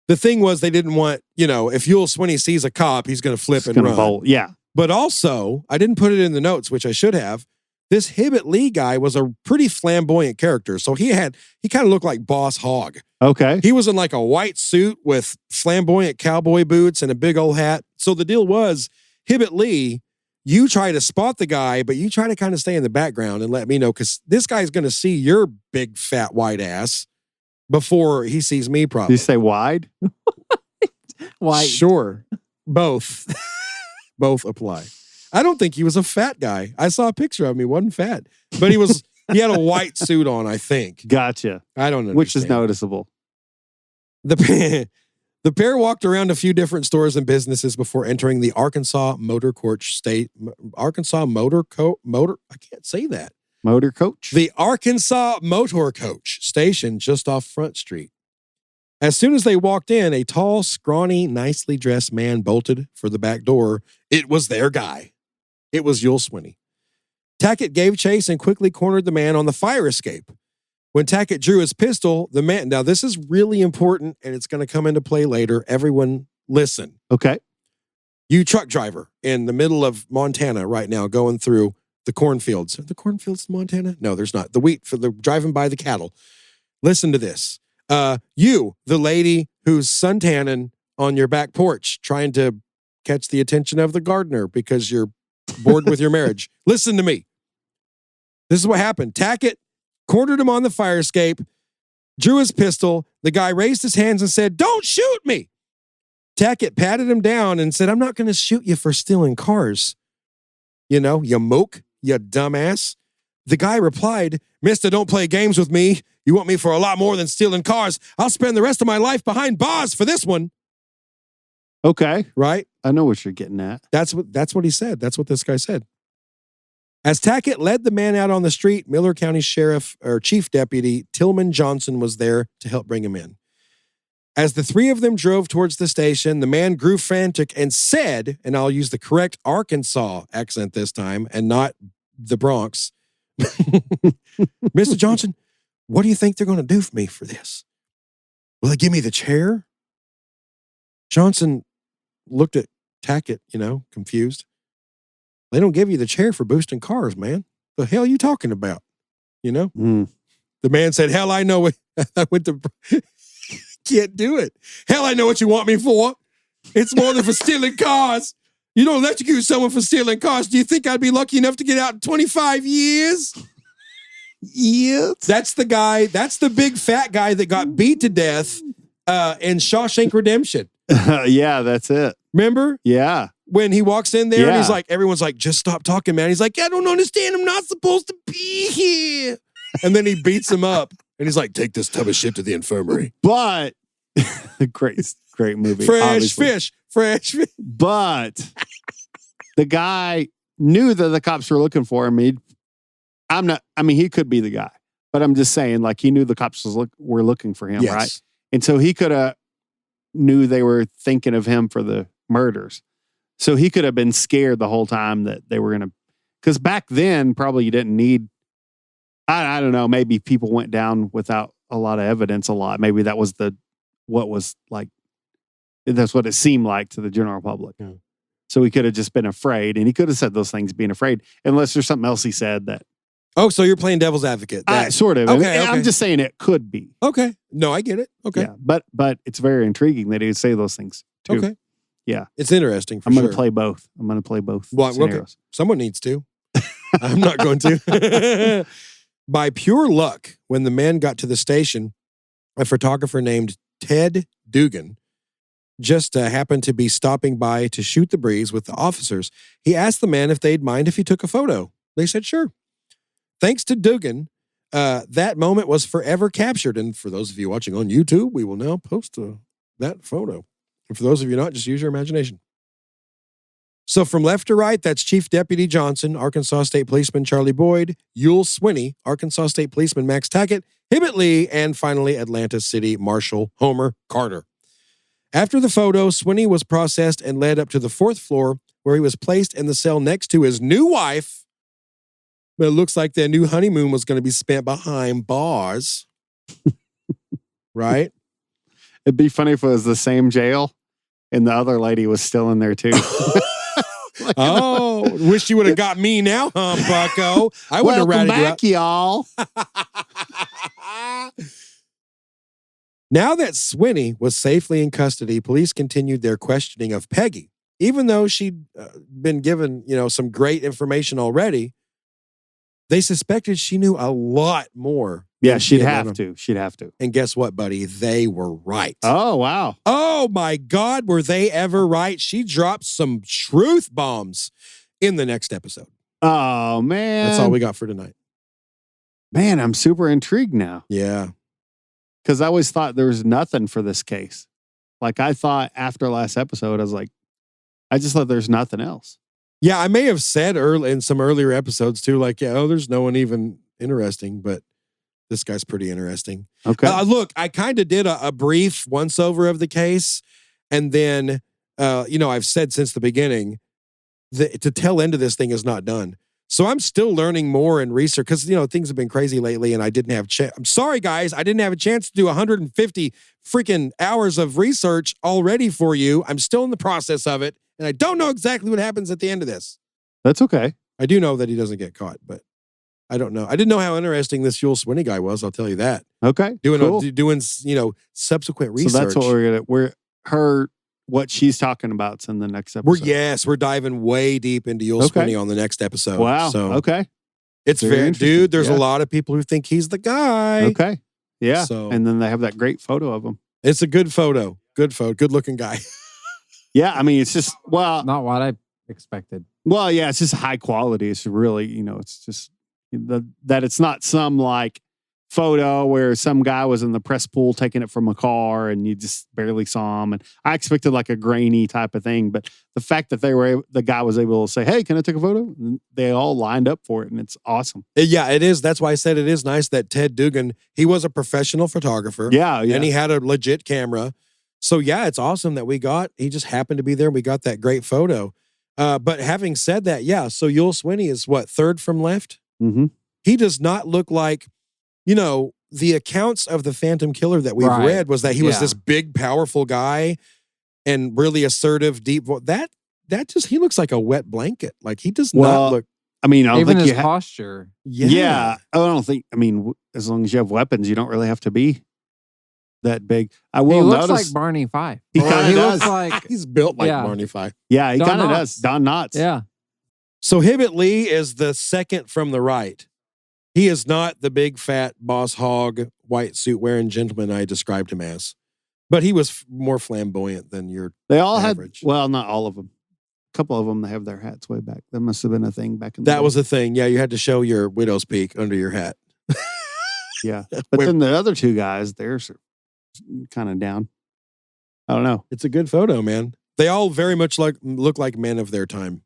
The thing was, they didn't want, if Youell Swinney sees a cop, he's going to flip and run. Bolt. Yeah. But also, I didn't put it in the notes, which I should have. This Hibbett Lee guy was a pretty flamboyant character. So he kind of looked like Boss Hogg. Okay. He was in like a white suit with flamboyant cowboy boots and a big old hat. So the deal was, Hibbett Lee, you try to spot the guy, but you try to kind of stay in the background and let me know, because this guy's going to see your big, fat, white ass before he sees me probably. Did you say wide? White. Sure. Both. Both apply. I don't think he was a fat guy. I saw a picture of him. He wasn't fat. But he had a white suit on, I think. Gotcha. I don't know. Which is noticeable. The pair walked around a few different stores and businesses before entering the Arkansas Motor Coach I can't say that. Motor Coach? The Arkansas Motor Coach station just off Front Street. As soon as they walked in, a tall, scrawny, nicely dressed man bolted for the back door. It was their guy. It was Youell Swinney. Tackett gave chase and quickly cornered the man on the fire escape. When Tackett drew his pistol, the man... Now, this is really important, and it's going to come into play later. Everyone, listen. Okay. You truck driver in the middle of Montana right now going through the cornfields. Are the cornfields in Montana? No, there's not. The wheat, for the driving by the cattle. Listen to this. You, the lady who's suntanning on your back porch, trying to catch the attention of the gardener because you're bored with your marriage. Listen to me. This is what happened. Tackett cornered him on the fire escape, drew his pistol. The guy raised his hands and said, "Don't shoot me." Tackett patted him down and said, "I'm not going to shoot you for stealing cars. You moke, you dumbass." The guy replied, "Mister, don't play games with me. You want me for a lot more than stealing cars. I'll spend the rest of my life behind bars for this one." Okay. Right? I know what you're getting at. That's what he said. That's what this guy said. As Tackett led the man out on the street, Miller County Sheriff or Chief Deputy Tillman Johnson was there to help bring him in. As the three of them drove towards the station, the man grew frantic and said, and I'll use the correct Arkansas accent this time and not the Bronx, Mr. Johnson, what do you think they're going to do for me for this? Will they give me the chair? Johnson looked at Tackett, confused. They don't give you the chair for boosting cars, man. The hell are you talking about? The man said, hell, I know it. I went to... Can't do it. Hell, I know what you want me for. It's more than for stealing cars. You don't electrocute someone for stealing cars. Do you think I'd be lucky enough to get out in 25 years? Yes. That's the guy. That's the big fat guy that got beat to death in Shawshank Redemption. Yeah, that's it. Remember? Yeah. When he walks in there and he's like, everyone's like, just stop talking, man. He's like, I don't understand. I'm not supposed to be here. And then he beats him up. And he's like, take this tub of shit to the infirmary. But, great movie. Fresh fish. But the guy knew that the cops were looking for him. He could be the guy. But I'm just saying, like, he knew the cops were looking for him, right? And so he could have knew they were thinking of him for the murders. So he could have been scared the whole time that they were going to... Because back then, probably you didn't need... I don't know, maybe people went down without a lot of evidence a lot. Maybe that was that's what it seemed like to the general public. Yeah. So he could have just been afraid, and he could have said those things being afraid, unless there's something else he said that... Oh, so you're playing devil's advocate. Sort of. Okay. I'm just saying it could be. Okay. No, I get it. Okay. Yeah, but it's very intriguing that he would say those things too. Okay. Yeah. It's interesting for I'm sure. going to play both. Well, scenarios. Okay. Someone needs to. I'm not going to. By pure luck, when the man got to the station, a photographer named Ted Dugan just happened to be stopping by to shoot the breeze with the officers. He asked the man if they'd mind if he took a photo. They said, sure. Thanks to Dugan, that moment was forever captured. And for those of you watching on YouTube, we will now post that photo. And for those of you not, just use your imagination. So from left to right, that's Chief Deputy Johnson, Arkansas State Policeman Charlie Boyd, Youell Swinney, Arkansas State Policeman Max Tackett, Hibbett Lee, and finally Atlanta City Marshal Homer Carter. After the photo, Swinney was processed and led up to the 4th floor, where he was placed in the cell next to his new wife. But it looks like their new honeymoon was going to be spent behind bars. Right? It'd be funny if it was the same jail and the other lady was still in there too. Oh, wish you would have got me now, bucko. I would have ratted you out. Y'all. Now that Swinney was safely in custody, police continued their questioning of Peggy. Even though she'd been given, some great information already, they suspected she knew a lot more. Yeah, she'd have to. And guess what, buddy? They were right. Oh, wow. Oh, my God. Were they ever right? She dropped some truth bombs in the next episode. Oh, man. That's all we got for tonight. Man, I'm super intrigued now. Yeah. Because I always thought there was nothing for this case. Like, I thought after last episode, I was like, I just thought there's nothing else. Yeah, I may have said in some earlier episodes, too, like, there's no one even interesting, but this guy's pretty interesting. Okay. Look, I kind of did a brief once-over of the case, and then, I've said since the beginning, the tail end of this thing is not done. So I'm still learning more and research, because, things have been crazy lately, and I didn't have I'm sorry, guys, I didn't have a chance to do 150 freaking hours of research already for you. I'm still in the process of it, and I don't know exactly what happens at the end of this. That's okay. I do know that he doesn't get caught, but I don't know. I didn't know how interesting this Youell Swinney guy was. I'll tell you that. Okay. Doing subsequent research. So that's what what she's talking about in the next episode. We're diving way deep into Youell Swinney on the next episode. Wow. So okay. It's very dude. There's a lot of people who think he's the guy. Okay. Yeah. So, and then they have that great photo of him. It's a good photo. Good looking guy. Yeah. I mean, it's just, not what I expected. Well, yeah, it's just high quality. It's really, it's just that it's not some like photo where some guy was in the press pool taking it from a car and you just barely saw him. And I expected like a grainy type of thing, but the fact that the guy was able to say, "Hey, can I take a photo?" And they all lined up for it, and it's awesome. Yeah, it is. That's why I said it is nice that Ted Dugan, he was a professional photographer. Yeah. And he had a legit camera. So yeah, it's awesome that he just happened to be there and we got that great photo. But having said that, yeah, so Youell Swinney is what, third from left? Mm-hmm. He does not look like, the accounts of the Phantom Killer that we've read was that he was this big, powerful guy and really assertive, deep voice. That he looks like a wet blanket. Like he does not look. I mean, I don't Even think his posture. Yeah. I don't think, as long as you have weapons, you don't really have to be that big. I will He looks notice. like Barney Fife. He kind of does. looks like He's built like Yeah. Barney Fife. Yeah, he Don kind of Knotts. does. Don Knotts. yeah. So Hibbett Lee is the second from the right. He is not the big, fat, boss hog, white suit wearing gentleman I described him as. But he was more flamboyant than your They all average. had, well, not all of them. A couple of them, they have their hats way back. That must have been a thing back in the That day. was a thing. Yeah, you had to show your widow's peak under your hat. Yeah. But then the other two guys, they're kind of down. I don't know. It's a good photo, man. They all very much look like men of their time.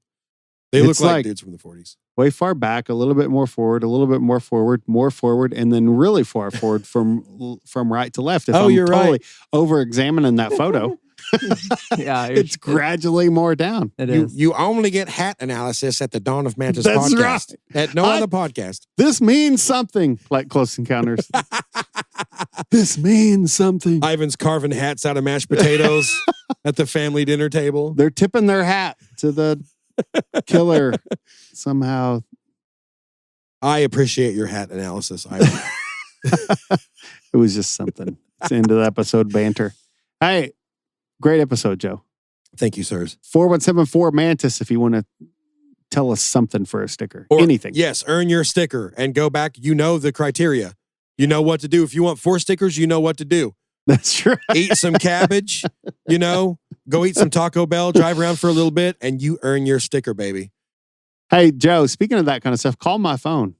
They It's look like like- dudes from the 40s. Way far back, a little bit more forward, a little bit more forward, and then really far forward from right to left. If Oh, I'm you're totally right. over-examining that photo, Yeah. it's gradually more down. It is. You only get hat analysis at the Dawn of Mantis That's podcast. right. At no other podcast. This means something, like Close Encounters. This means something. Ivan's carving hats out of mashed potatoes at the family dinner table. They're tipping their hat to the killer somehow. I appreciate your hat analysis, Ivan. It was just something. It's the end of the episode banter. Hey, great episode, Joe. Thank you, sirs. 4174 Mantis if you want to tell us something for a sticker. Or- Anything. Yes, earn your sticker and go back. You know the criteria. You know what to do. If you want 4 stickers, you know what to do. That's right. Eat some cabbage, go eat some Taco Bell, drive around for a little bit, and you earn your sticker, baby. Hey, Joe, speaking of that kind of stuff, call my phone.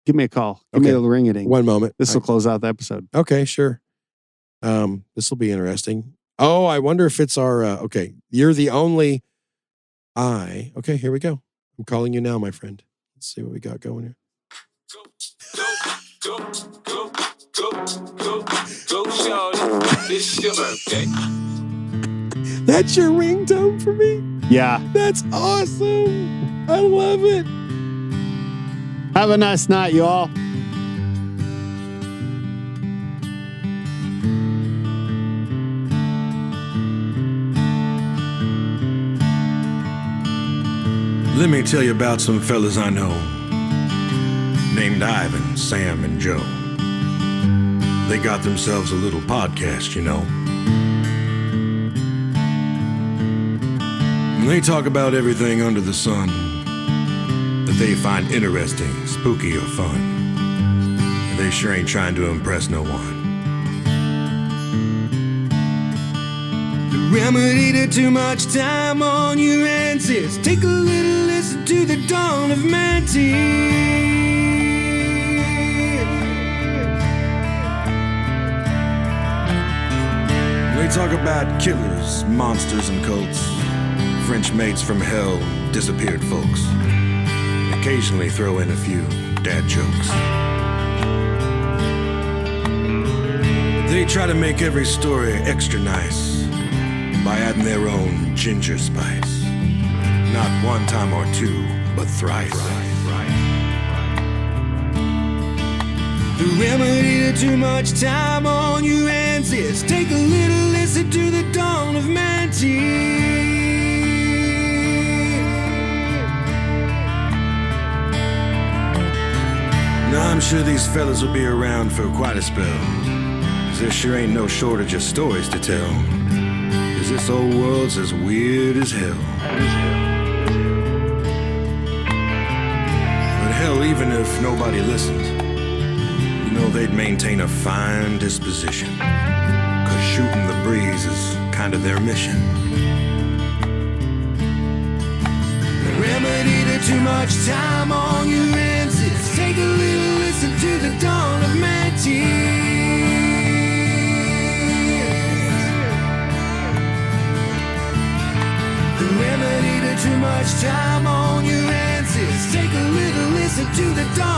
Give me a call. Give me Okay. a ring-a-ding. One moment. This will close out the episode. Okay, sure. This will be interesting. Oh, I wonder if it's our, okay. You're the only okay, here we go. I'm calling you now, my friend. Let's see what we got going here. Go, shorty. It's your birthday. That's your ringtone for me? Yeah. That's awesome. I love it. Have a nice night, you all. Let me tell you about some fellas I know, named Ivan, Sam, and Joe. They got themselves a little podcast, And they talk about everything under the sun that they find interesting, spooky, or fun. And they sure ain't trying to impress no one. The remedy to too much time on your answers. Take a little listen to the Dawn of Mantis. They talk about killers, monsters, and cults, French mates from hell, disappeared folks. Occasionally throw in a few dad jokes. They try to make every story extra nice by adding their own ginger spice. Not one time or two, but thrice. The remedy to too much time on your answers. Take a little listen to the Dawn of Mantis. Now I'm sure these fellas will be around for quite a spell, 'cause there sure ain't no shortage of stories to tell. 'Cause this old world's as weird as hell. But hell, even if nobody listened, they'd maintain a fine disposition, 'cause shooting the breeze is kind of their mission. The remedy to too much time on your answers. Take a little listen listen to the dawn of my tears. The remedy to too much time on your answers. Take a little listen to the dawn